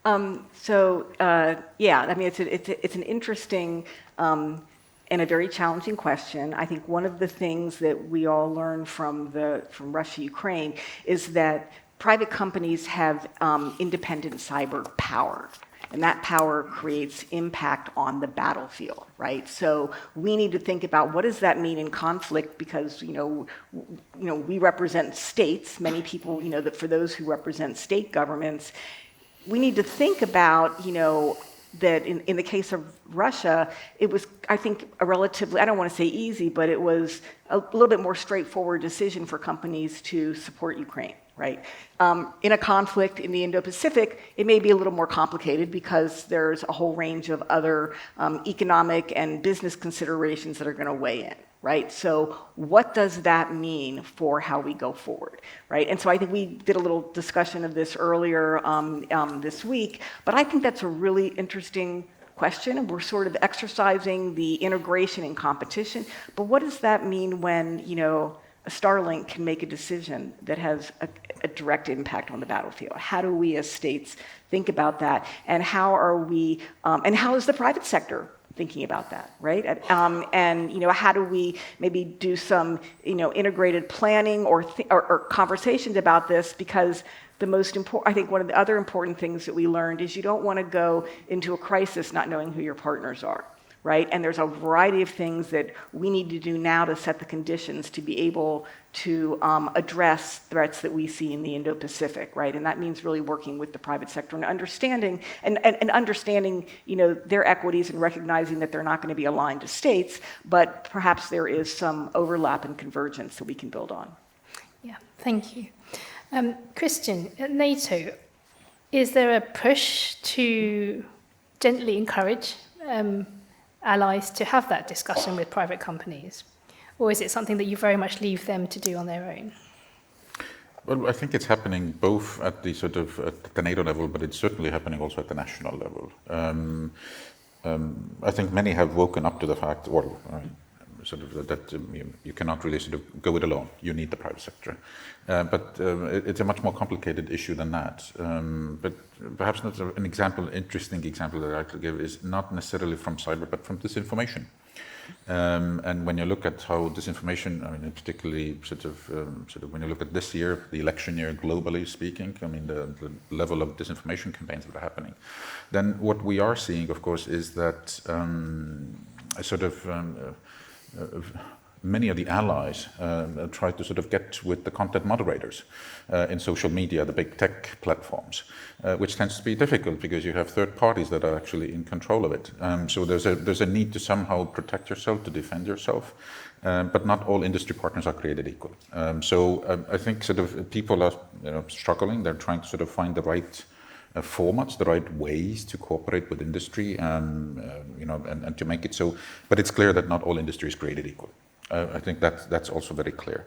Yeah, I mean, it's an interesting and a very challenging question. I think one of the things that we all learned from Russia-Ukraine is that private companies have independent cyber power, and that power creates impact on the battlefield, right? So we need to think about what does that mean in conflict, because we represent states. Many people, that for those who represent state governments, we need to think about, that in the case of Russia, it was, I think, a relatively, I don't want to say easy, but it was a little bit more straightforward decision for companies to support Ukraine, right? In a conflict in the Indo-Pacific, it may be a little more complicated because there's a whole range of other economic and business considerations that are going to weigh in, right? So what does that mean for how we go forward, right? And so I think we did a little discussion of this earlier this week, but I think that's a really interesting question, and we're sort of exercising the integration and competition. But what does that mean when, a Starlink can make a decision that has a direct impact on the battlefield? How do we as states think about that? And how are we, and how is the private sector thinking about that, right? And how do we maybe do some, integrated planning or conversations about this? Because the most important, I think one of the other important things that we learned is you don't want to go into a crisis not knowing who your partners are, right? And there's a variety of things that we need to do now to set the conditions to be able to address threats that we see in the Indo-Pacific, right? And that means really working with the private sector and understanding their equities and recognizing that they're not going to be aligned to states, but perhaps there is some overlap and convergence that we can build on. Yeah, thank you. Christian, at NATO, is there a push to gently encourage allies to have that discussion with private companies? Or is it something that you very much leave them to do on their own? Well, I think it's happening both at the at the NATO level, but it's certainly happening also at the national level. I think many have woken up to the fact, that you cannot really go it alone. You need the private sector. But it's a much more complicated issue than that. But perhaps not an interesting example that I like to give is not necessarily from cyber, but from disinformation. And when you look at how disinformation, particularly when you look at this year, the election year globally speaking, the level of disinformation campaigns that are happening, then what we are seeing, of course, is that many of the allies try to get with the content moderators in social media, the big tech platforms, which tends to be difficult because you have third parties that are actually in control of it. So there's a need to somehow protect yourself, to defend yourself, but not all industry partners are created equal. So I think people are struggling. They're trying to find the right formats, the right ways to cooperate with industry, and to make it so. But it's clear that not all industry is created equal. I think that's also very clear.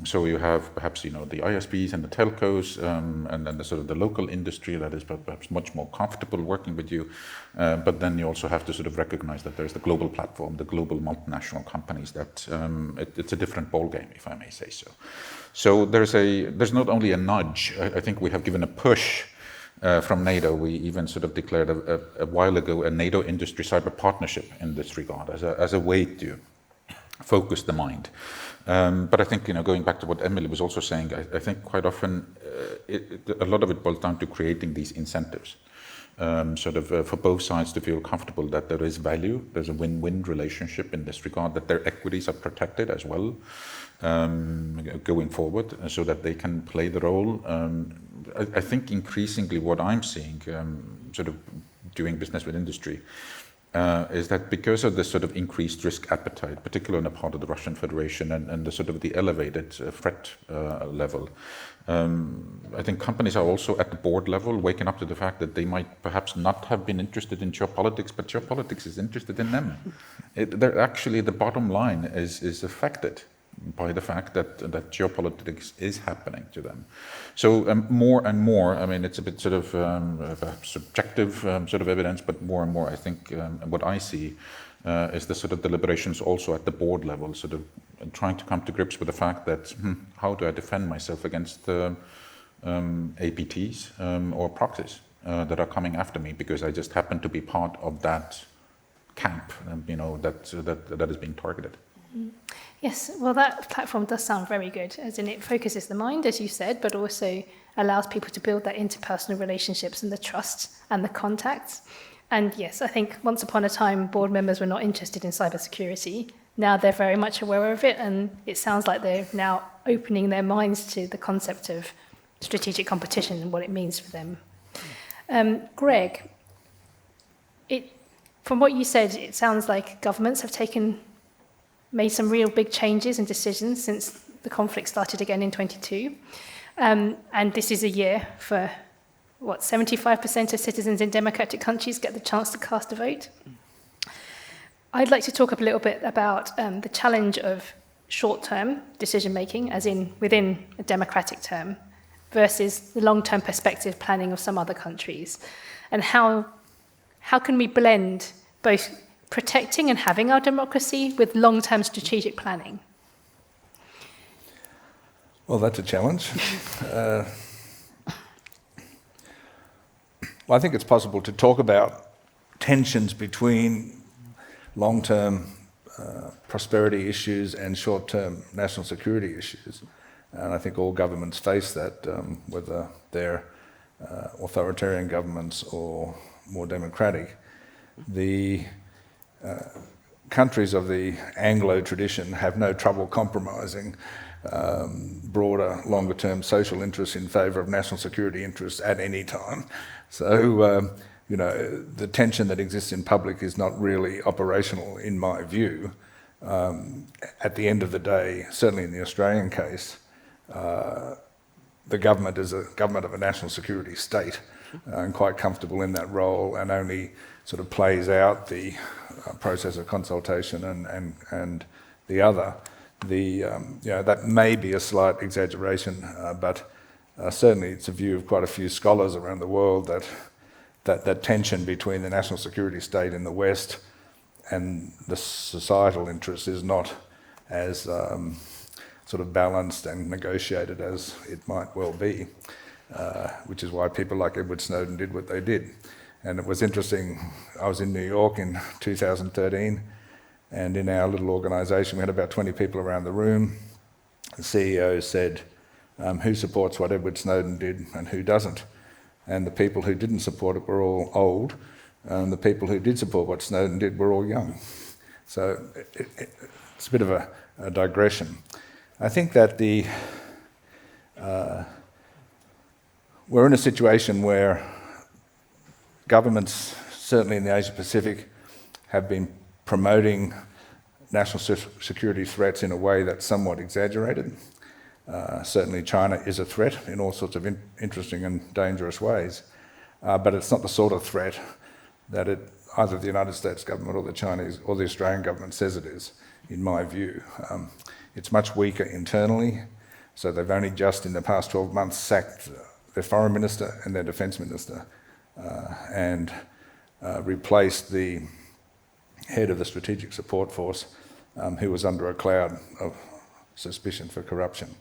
So you have perhaps the ISPs and the telcos, and then the local industry that is perhaps much more comfortable working with you. But then you also have to recognize that there's the global platform, the global multinational companies. That it's a different ballgame, if I may say so. So there's not only a nudge. I think we have given a push. From NATO, we even declared a while ago a NATO industry cyber partnership in this regard as a way to focus the mind. But I think, going back to what Emily was also saying, I think quite often a lot of it boils down to creating these incentives, for both sides to feel comfortable that there is value, there's a win-win relationship in this regard, that their equities are protected as well going forward, so that they can play the role. I think increasingly what I'm seeing, doing business with industry, is that because of this increased risk appetite, particularly on the part of the Russian Federation and the elevated threat level, I think companies are also at the board level waking up to the fact that they might perhaps not have been interested in geopolitics, but geopolitics is interested in them. Actually, the bottom line is affected by the fact that geopolitics is happening to them. So more and more, it's a bit subjective evidence, but more and more I think what I see is the deliberations also at the board level, trying to come to grips with the fact that how do I defend myself against APTs or proxies that are coming after me because I just happen to be part of that camp, that is being targeted. Yes, well, that platform does sound very good, as in it focuses the mind, as you said, but also allows people to build that interpersonal relationships and the trust and the contacts. And yes, I think once upon a time, board members were not interested in cybersecurity. Now they're very much aware of it, and it sounds like they're now opening their minds to the concept of strategic competition and what it means for them. Greg, from what you said, it sounds like governments have made some real big changes and decisions since the conflict started again in 22. And this is a year for, 75% of citizens in democratic countries get the chance to cast a vote. I'd like to talk a little bit about the challenge of short-term decision-making, as in within a democratic term, versus the long-term perspective planning of some other countries, and how can we blend both protecting and having our democracy with long-term strategic planning? Well, that's a challenge. Well, I think it's possible to talk about tensions between long-term prosperity issues and short-term national security issues. And I think all governments face that, whether they're authoritarian governments or more democratic. The countries of the Anglo tradition have no trouble compromising broader, longer-term social interests in favour of national security interests at any time. So, the tension that exists in public is not really operational, in my view. At the end of the day, certainly in the Australian case, the government is a government of a national security state and quite comfortable in that role, and only sort of plays out the process of consultation and the other. That may be a slight exaggeration, but certainly it's a view of quite a few scholars around the world that tension between the national security state in the West and the societal interest is not as sort of balanced and negotiated as it might well be, which is why people like Edward Snowden did what they did. And it was interesting, I was in New York in 2013, and in our little organisation we had about 20 people around the room. The CEO said, who supports what Edward Snowden did and who doesn't? And the people who didn't support it were all old, and the people who did support what Snowden did were all young. So it's a bit of a digression. I think that we're in a situation where governments, certainly in the Asia Pacific, have been promoting national security threats in a way that's somewhat exaggerated. Certainly China is a threat in all sorts of interesting and dangerous ways, but it's not the sort of threat that either the United States government or the Chinese or the Australian government says it is, in my view. It's much weaker internally, so they've only just in the past 12 months sacked their foreign minister and their defence minister and replaced the head of the Strategic Support Force, who was under a cloud of suspicion for corruption.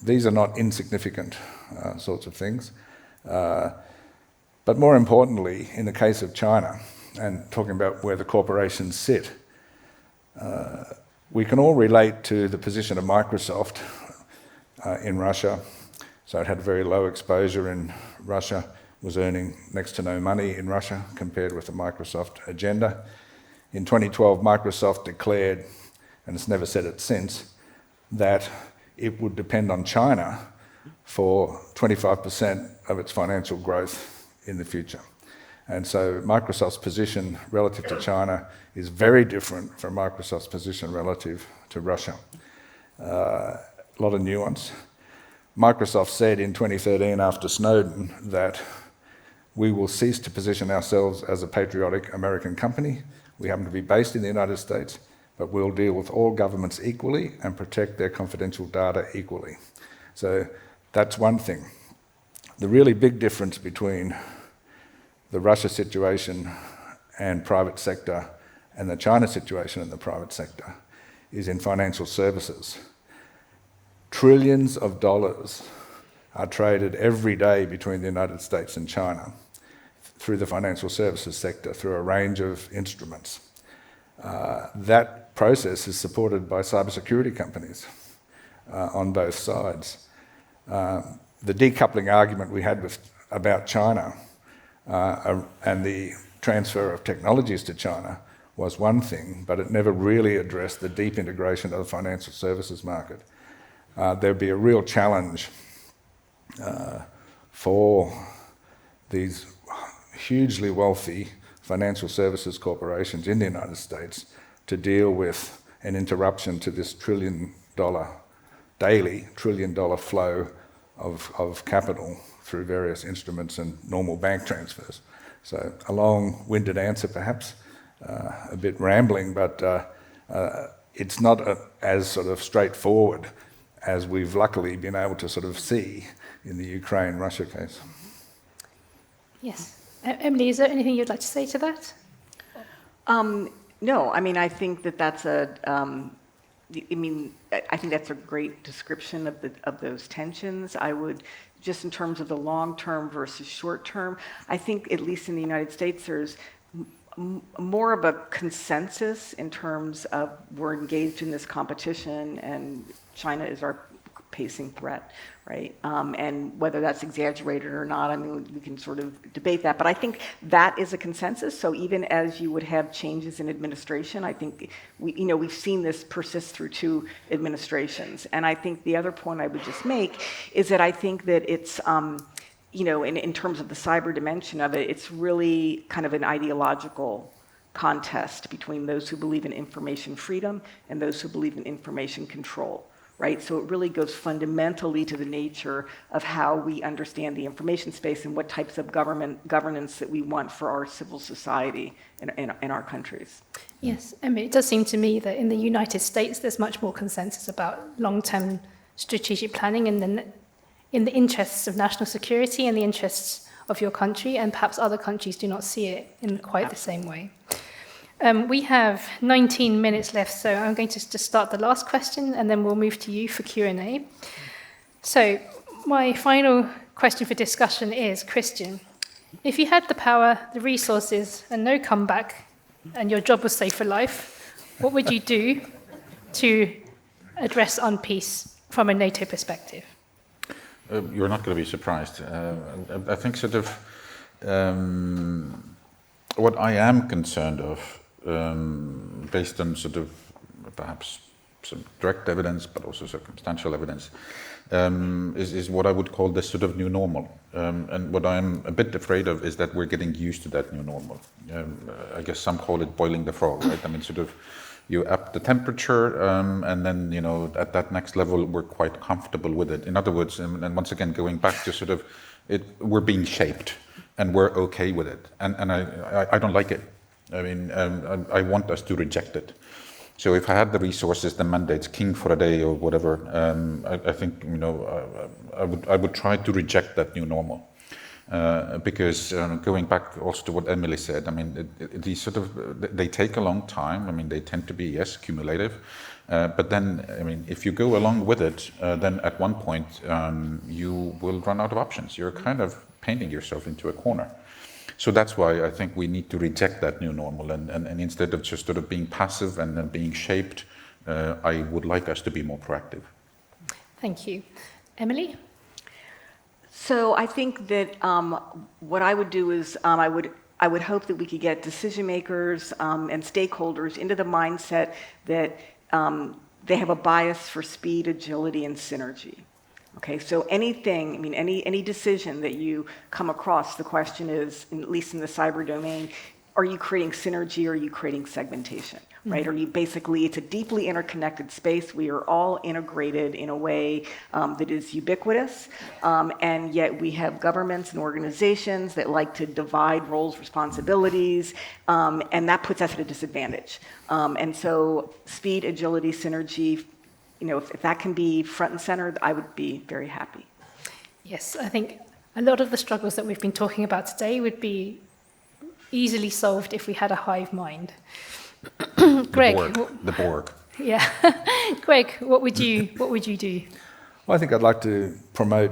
These are not insignificant sorts of things. But more importantly, in the case of China, and talking about where the corporations sit, we can all relate to the position of Microsoft in Russia. So it had very low exposure in Russia, was earning next to no money in Russia compared with the Microsoft agenda. In 2012, Microsoft declared, and it's never said it since, that it would depend on China for 25% of its financial growth in the future. And so Microsoft's position relative to China is very different from Microsoft's position relative to Russia. A lot of nuance. Microsoft said in 2013 after Snowden that we will cease to position ourselves as a patriotic American company. We happen to be based in the United States, but we'll deal with all governments equally and protect their confidential data equally. So that's one thing. The really big difference between the Russia situation and private sector and the China situation in the private sector is in financial services. Trillions of dollars are traded every day between the United States and China through the financial services sector, through a range of instruments. That process is supported by cybersecurity companies on both sides. The decoupling argument we had about China and the transfer of technologies to China was one thing, but it never really addressed the deep integration of the financial services market. There'd be a real challenge for these hugely wealthy financial services corporations in the United States to deal with an interruption to this daily trillion dollar flow of capital through various instruments and normal bank transfers. So a long-winded answer perhaps, a bit rambling, but it's not as sort of straightforward as we've luckily been able to sort of see in the Ukraine-Russia case. Yes. Emily, is there anything you'd like to say to that? No, I mean, I think that that's I think that's a great description of those tensions. I would, just in terms of the long-term versus short-term, I think at least in the United States, there's more of a consensus in terms of we're engaged in this competition and China is our pacing threat, right? And whether that's exaggerated or not, I mean, we can sort of debate that, but I think that is a consensus. So even as you would have changes in administration, I think we've seen this persist through 2 administrations. And I think the other point I would just make is that I think that it's, in terms of the cyber dimension of it, it's really kind of an ideological contest between those who believe in information freedom and those who believe in information control. Right? So it really goes fundamentally to the nature of how we understand the information space and what types of governance that we want for our civil society in our countries. Yes, I mean, it does seem to me that in the United States there's much more consensus about long-term strategic planning in the interests of national security and the interests of your country, and perhaps other countries do not see it in quite the same way. We have 19 minutes left, so I'm going to just start the last question, and then we'll move to you for Q&A. So my final question for discussion is, Christian, if you had the power, the resources, and no comeback, and your job was safe for life, what would you do to address Unpeace from a NATO perspective? You're not going to be surprised. I think sort of what I am concerned of, based on sort of perhaps some direct evidence, but also circumstantial evidence, is what I would call this sort of new normal. And what I'm a bit afraid of is that we're getting used to that new normal. I guess some call it boiling the frog, right? I mean, sort of you up the temperature, and then, at that next level, we're quite comfortable with it. In other words, and once again, going back to sort of we're being shaped, and we're okay with it. And I don't like it. I mean, I want us to reject it. So if I had the resources, the mandates, king for a day or whatever, I think, I would try to reject that new normal. Because going back also to what Emily said, I mean, these sort of, they take a long time. I mean, they tend to be, yes, cumulative. But then, I mean, if you go along with it, then at one point, you will run out of options. You're kind of painting yourself into a corner. So that's why I think we need to reject that new normal, and instead of just sort of being passive and then being shaped, I would like us to be more proactive. Thank you. Emily? So I think that what I would do is I would hope that we could get decision makers and stakeholders into the mindset that they have a bias for speed, agility, and synergy. Okay, so anything, I mean, any decision that you come across, the question is, at least in the cyber domain, are you creating synergy or are you creating segmentation, right? Or you basically, it's a deeply interconnected space. We are all integrated in a way that is ubiquitous, and yet we have governments and organizations that like to divide roles, responsibilities, and that puts us at a disadvantage. And so speed, agility, synergy, if that can be front and center, I would be very happy. Yes, I think a lot of the struggles that we've been talking about today would be easily solved if we had a hive mind. Greg, the Borg. Yeah, Greg, what would you do? Well, I think I'd like to promote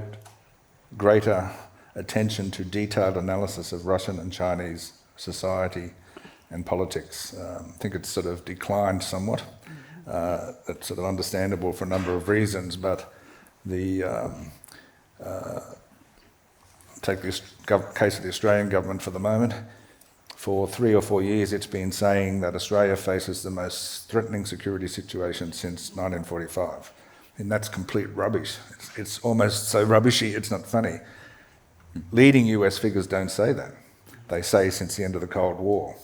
greater attention to detailed analysis of Russian and Chinese society and politics. I think it's sort of declined somewhat. That's sort of understandable for a number of reasons, but take the case of the Australian government for the moment. For 3 or 4 years, it's been saying that Australia faces the most threatening security situation since 1945. And that's complete rubbish. It's almost so rubbishy, it's not funny. Leading US figures don't say that. They say since the end of the Cold War.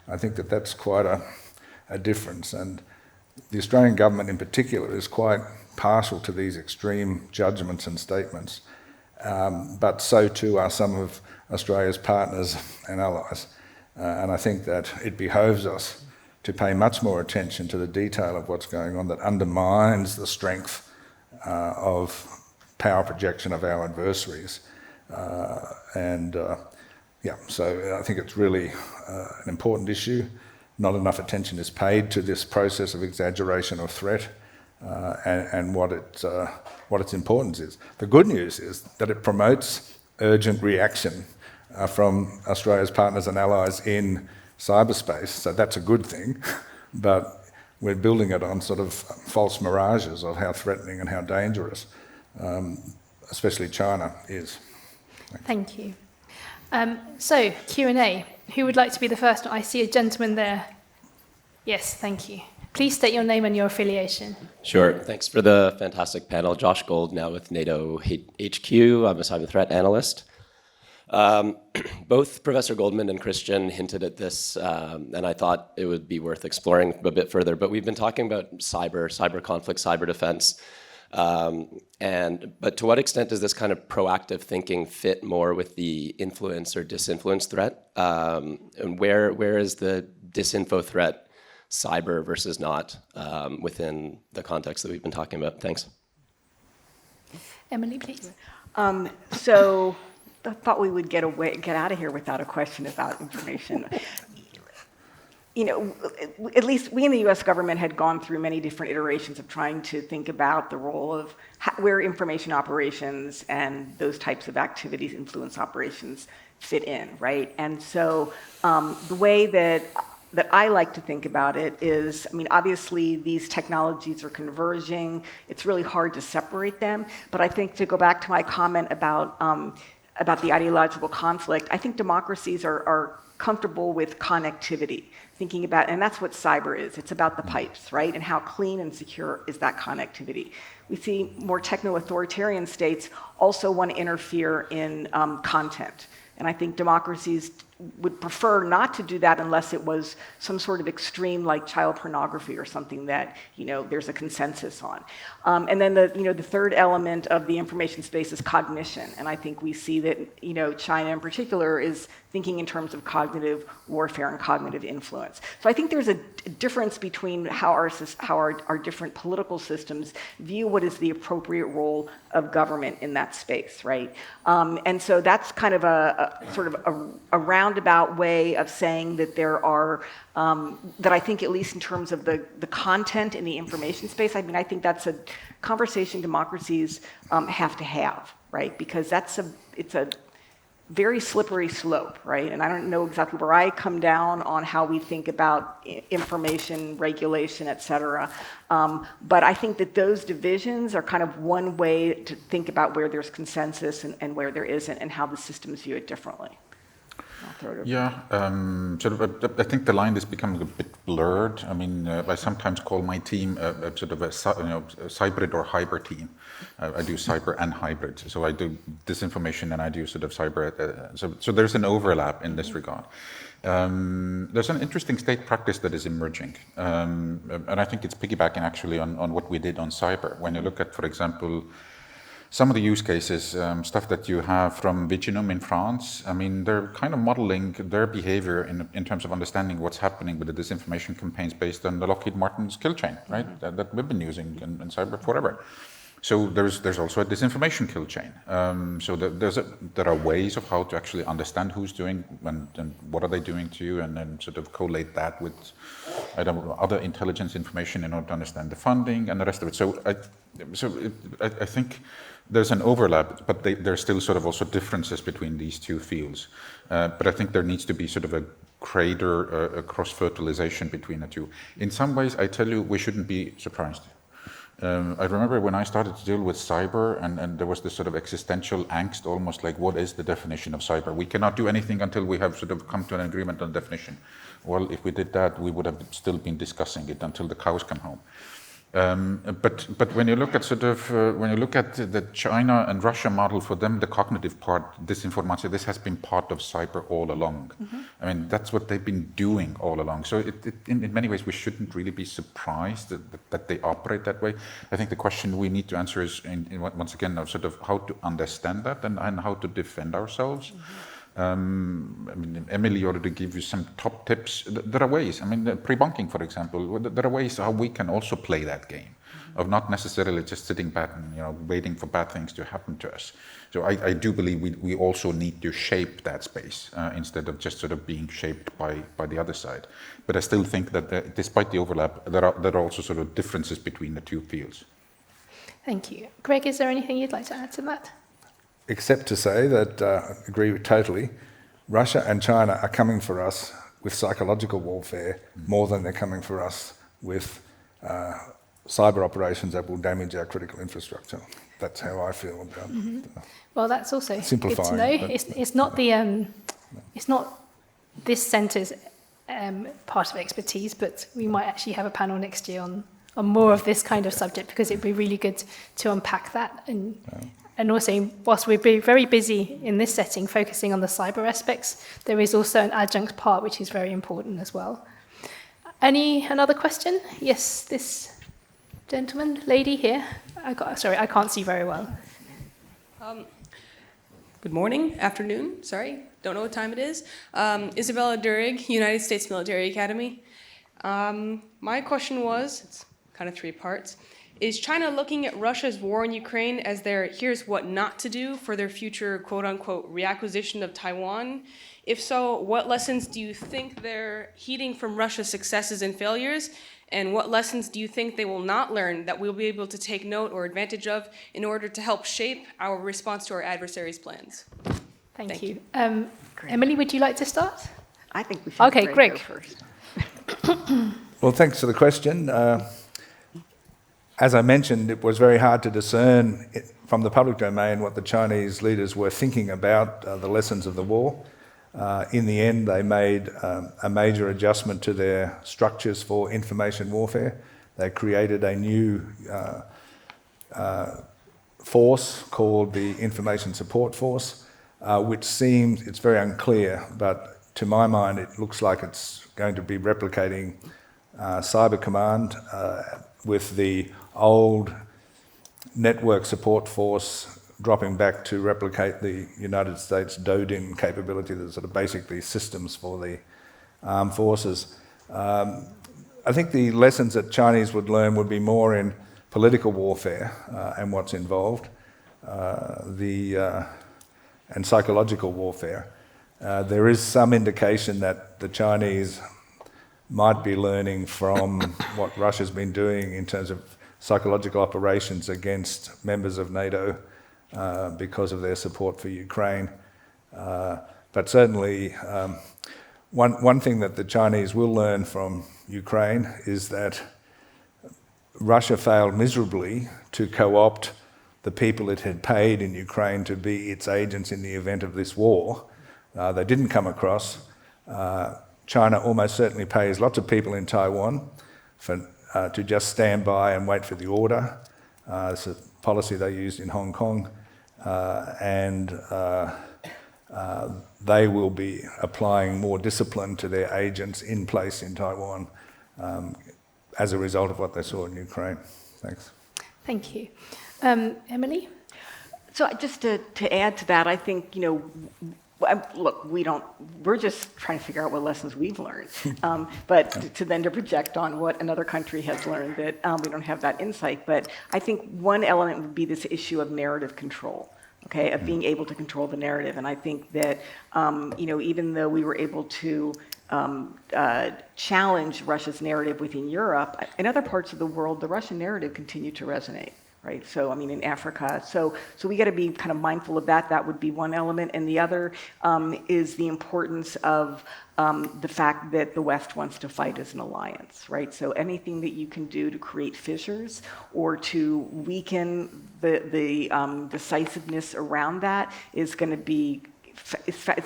I think that that's quite a difference. And the Australian government in particular is quite partial to these extreme judgments and statements. But so too are some of Australia's partners and allies. And I think that it behoves us to pay much more attention to the detail of what's going on that undermines the strength of power projection of our adversaries. So I think it's really an important issue. Not enough attention is paid to this process of exaggeration of threat and what its importance is. The good news is that it promotes urgent reaction from Australia's partners and allies in cyberspace, so that's a good thing, but we're building it on sort of false mirages of how threatening and how dangerous, especially China, is. Thank you. So, Q&A. Who would like to be the first? I see a gentleman there. Yes, thank you. Please state your name and your affiliation. Sure. Thanks for the fantastic panel. Josh Gold, now with NATO HQ. I'm a cyber threat analyst. Both Professor Goldman and Christian hinted at this, and I thought it would be worth exploring a bit further. But we've been talking about cyber conflict, cyber defense. But to what extent does this kind of proactive thinking fit more with the influence or disinfluence threat? And where is the disinfo threat cyber versus not within the context that we've been talking about? Thanks. Emily, please. So I thought we would get out of here without a question about information. You know, at least we in the US government had gone through many different iterations of trying to think about the role of where information operations and those types of activities, influence operations, fit in, right? And so the way that I like to think about it is, I mean, obviously these technologies are converging. It's really hard to separate them. But I think to go back to my comment about the ideological conflict, I think democracies are comfortable with connectivity, thinking about, and that's what cyber is. It's about the pipes, right? And how clean and secure is that connectivity. We see more techno-authoritarian states also want to interfere in content. And I think democracies would prefer not to do that unless it was some sort of extreme like child pornography or something that, you know, there's a consensus on. And then the third element of the information space is cognition. And I think we see that, you know, China in particular is thinking in terms of cognitive warfare and cognitive influence. So I think there's a difference between how our different political systems view what is the appropriate role of government in that space, right? And so that's kind of a sort of a roundabout way of saying that there are, that I think at least in terms of the content in the information space, I mean, I think that's a conversation democracies have to have, right? Because it's a very slippery slope, right? And I don't know exactly where I come down on how we think about information, regulation, et cetera. But I think that those divisions are kind of one way to think about where there's consensus and where there isn't, and how the systems view it differently. Yeah, I think the line is becoming a bit blurred. I mean, I sometimes call my team sort of a hybrid or hybrid team. I do cyber and hybrid, so I do disinformation and I do sort of cyber. So there's an overlap in this regard. There's an interesting state practice that is emerging, and I think it's piggybacking actually on what we did on cyber. When you look at, for example, some of the use cases, stuff that you have from Viginum in France, I mean, they're kind of modeling their behavior in terms of understanding what's happening with the disinformation campaigns based on the Lockheed Martin's kill chain, right? That we've been using in cyber forever. So there's also a disinformation kill chain. So there are ways of how to actually understand who's doing and what are they doing to you, and then sort of collate that with other intelligence information in order to understand the funding and the rest of it. So I think there's an overlap, but there's still sort of also differences between these two fields. But I think there needs to be sort of a greater cross-fertilization between the two. In some ways, I tell you, we shouldn't be surprised. I remember when I started to deal with cyber, and there was this sort of existential angst, almost like, what is the definition of cyber? We cannot do anything until we have sort of come to an agreement on definition. Well, if we did that, we would have still been discussing it until the cows come home. But when you look at the China and Russia model, for them the cognitive part, disinformation, this has been part of cyber all along. Mm-hmm. I mean, that's what they've been doing all along. So in many ways we shouldn't really be surprised that they operate that way. I think the question we need to answer is once again of sort of how to understand that and how to defend ourselves. Mm-hmm. I mean, Emily already gave you some top tips. There are ways. I mean, pre-bunking, for example. There are ways how we can also play that game, of not necessarily just sitting back and waiting for bad things to happen to us. So I do believe we also need to shape that space instead of just sort of being shaped by the other side. But I still think that despite the overlap, there are also sort of differences between the two fields. Thank you. Greg, is there anything you'd like to add to that? Except to say that I agree totally. Russia and China are coming for us with psychological warfare more than they're coming for us with cyber operations that will damage our critical infrastructure. That's how I feel about it. Well, that's also simplifying, good to know. It's not it's not this centre's part of expertise, but we might actually have a panel next year on more of this kind of subject, because it'd be really good to unpack that. And also, whilst we're very busy in this setting focusing on the cyber aspects, there is also an adjunct part which is very important as well. Another question? Yes, this gentleman, lady here. Sorry, I can't see very well. Good morning, afternoon, sorry, don't know what time it is. Isabella Durig, United States Military Academy. My question was, it's kind of 3 parts. Is China looking at Russia's war in Ukraine as their here's what not to do for their future quote-unquote reacquisition of Taiwan? If so, what lessons do you think they're heeding from Russia's successes and failures? And what lessons do you think they will not learn that we'll be able to take note or advantage of in order to help shape our response to our adversaries' plans? Thank you. Emily, would you like to start? I think we should Greg go first. Well, thanks for the question. As I mentioned, it was very hard to discern from the public domain what the Chinese leaders were thinking about the lessons of the war. In the end, they made a major adjustment to their structures for information warfare. They created a new force called the Information Support Force, which seems, it's very unclear, but to my mind, it looks like it's going to be replicating Cyber Command with the old network support force dropping back to replicate the United States DODIN capability, that's sort of basically systems for the armed forces. I think the lessons that Chinese would learn would be more in political warfare and what's involved, and psychological warfare. There is some indication that the Chinese might be learning from what Russia's been doing in terms of psychological operations against members of NATO because of their support for Ukraine. But certainly, one thing that the Chinese will learn from Ukraine is that Russia failed miserably to co-opt the people it had paid in Ukraine to be its agents in the event of this war. They didn't come across. China almost certainly pays lots of people in Taiwan to just stand by and wait for the order. It's a policy they used in Hong Kong. And they will be applying more discipline to their agents in place in Taiwan as a result of what they saw in Ukraine. Thanks. Thank you. Emily? So just to add to that, I think, look, we're just trying to figure out what lessons we've learned. But to project on what another country has learned, that we don't have that insight. But I think one element would be this issue of narrative control, okay, of being able to control the narrative. And I think that, even though we were able to challenge Russia's narrative within Europe, in other parts of the world, the Russian narrative continued to resonate. Right. So, in Africa. So we got to be kind of mindful of that. That would be one element. And the other is the importance of the fact that the West wants to fight as an alliance. Right. So anything that you can do to create fissures or to weaken the decisiveness around that is going to be,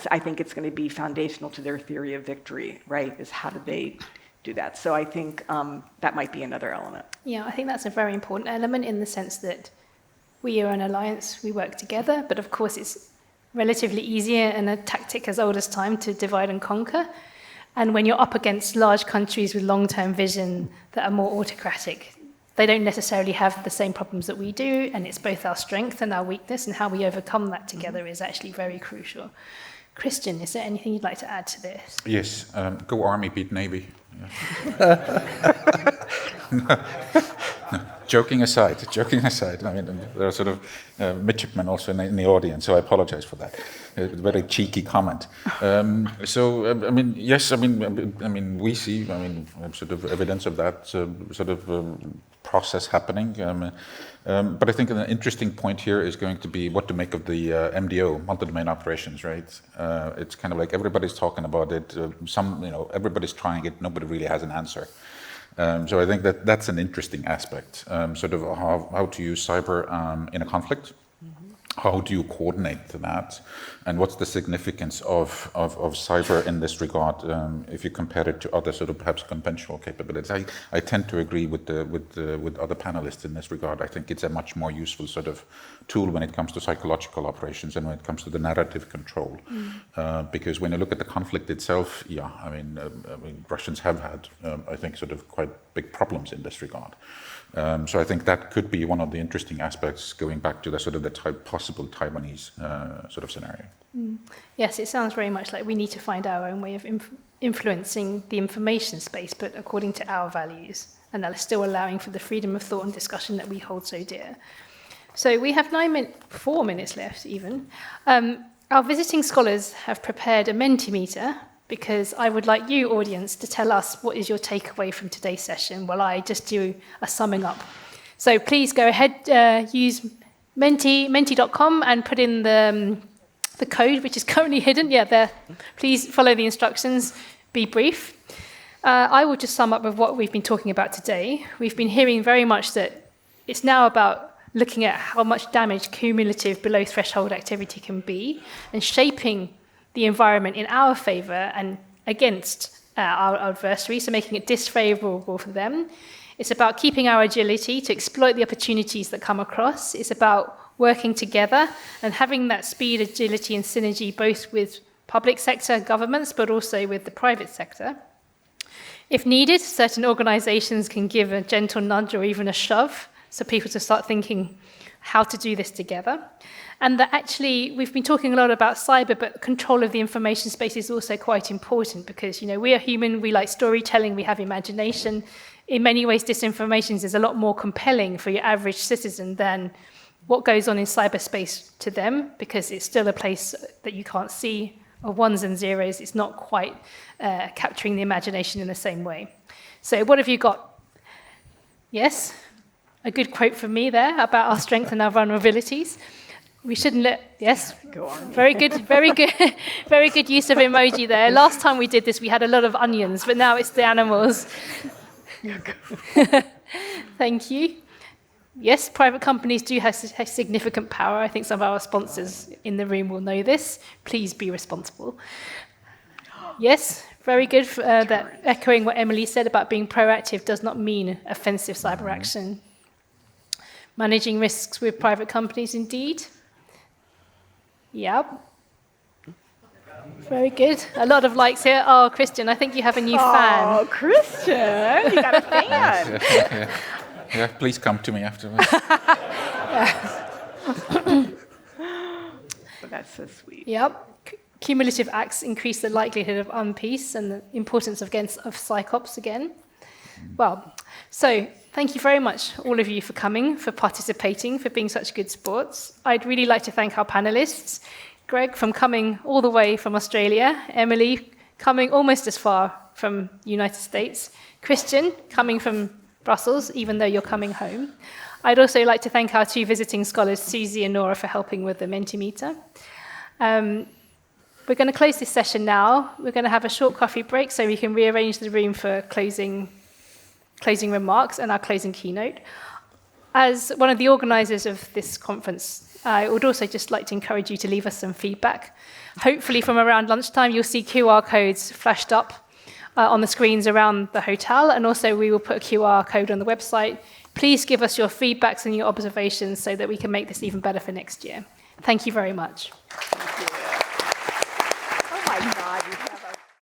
I think it's going to be foundational to their theory of victory. Right. Is how do they do that. So I think that might be another element. Yeah, I think that's a very important element in the sense that we are an alliance, we work together, but of course it's relatively easier and a tactic as old as time to divide and conquer. And when you're up against large countries with long-term vision that are more autocratic, they don't necessarily have the same problems that we do, and it's both our strength and our weakness, and how we overcome that together is actually very crucial. Christian, is there anything you'd like to add to this? Yes, go Army, beat Navy. Yeah. Joking aside, I mean, there are sort of midshipmen also in the audience, so I apologize for that. A very cheeky comment. I mean, yes, I mean, we see, sort of evidence of that process happening. But I think an interesting point here is going to be what to make of the MDO, multi-domain operations, right? It's kind of like everybody's talking about it. Everybody's trying it. Nobody really has an answer. So I think that's an interesting aspect, sort of how to use cyber in a conflict. How do you coordinate that? And what's the significance of cyber in this regard if you compare it to other sort of perhaps conventional capabilities? I tend to agree with other panelists in this regard. I think it's a much more useful sort of tool when it comes to psychological operations and when it comes to the narrative control. Because when you look at the conflict itself, I mean, Russians have had, I think, sort of quite big problems in this regard. So I think that could be one of the interesting aspects going back to the sort of the possible Taiwanese sort of scenario. Yes, it sounds very much like we need to find our own way of influencing the information space, but according to our values, and that is still allowing for the freedom of thought and discussion that we hold so dear. So we have 4 minutes left even. Our visiting scholars have prepared a Mentimeter, because I would like you, audience, to tell us what is your takeaway from today's session while I just do a summing up. So please go ahead, use menti.com and put in the code, which is currently hidden. Yeah, there. Please follow the instructions. Be brief. I will just sum up with what we've been talking about today. We've been hearing very much that it's now about looking at how much damage cumulative below threshold activity can be and shaping the environment in our favour and against our adversaries, so making it disfavourable for them. It's about keeping our agility to exploit the opportunities that come across. It's about working together and having that speed, agility and synergy both with public sector governments but also with the private sector. If needed, certain organisations can give a gentle nudge or even a shove so people to start thinking how to do this together. And that actually, we've been talking a lot about cyber, but control of the information space is also quite important because, we are human, we like storytelling, we have imagination. In many ways, disinformation is a lot more compelling for your average citizen than what goes on in cyberspace to them, because it's still a place that you can't see, of ones and zeros. It's not quite capturing the imagination in the same way. So what have you got? Yes? A good quote from me there about our strength and our vulnerabilities. We shouldn't yes, go on. Very good use of emoji there. Last time we did this, we had a lot of onions, but now it's the animals. Thank you. Yes, private companies do have significant power. I think some of our sponsors in the room will know this. Please be responsible. Yes, very good. That echoing what Emily said about being proactive does not mean offensive cyber action. Managing risks with private companies, indeed. Yep. Very good. A lot of likes here. Oh, Christian, I think you have a new fan. Oh, Christian, you got a fan. Yeah, please come to me afterwards. That's so sweet. Yep. Cumulative acts increase the likelihood of unpeace and the importance of psychops again. Well, so thank you very much, all of you, for coming, for participating, for being such good sports. I'd really like to thank our panelists. Greg, from coming all the way from Australia. Emily, coming almost as far from the United States. Christian, coming from Brussels, even though you're coming home. I'd also like to thank our 2 visiting scholars, Susie and Nora, for helping with the Mentimeter. We're going to close this session now. We're going to have a short coffee break so we can rearrange the room for closing remarks and our closing keynote. As one of the organisers of this conference, I would also just like to encourage you to leave us some feedback. Hopefully from around lunchtime, you'll see QR codes flashed up on the screens around the hotel, and also we will put a QR code on the website. Please give us your feedbacks and your observations so that we can make this even better for next year. Thank you very much. Thank you.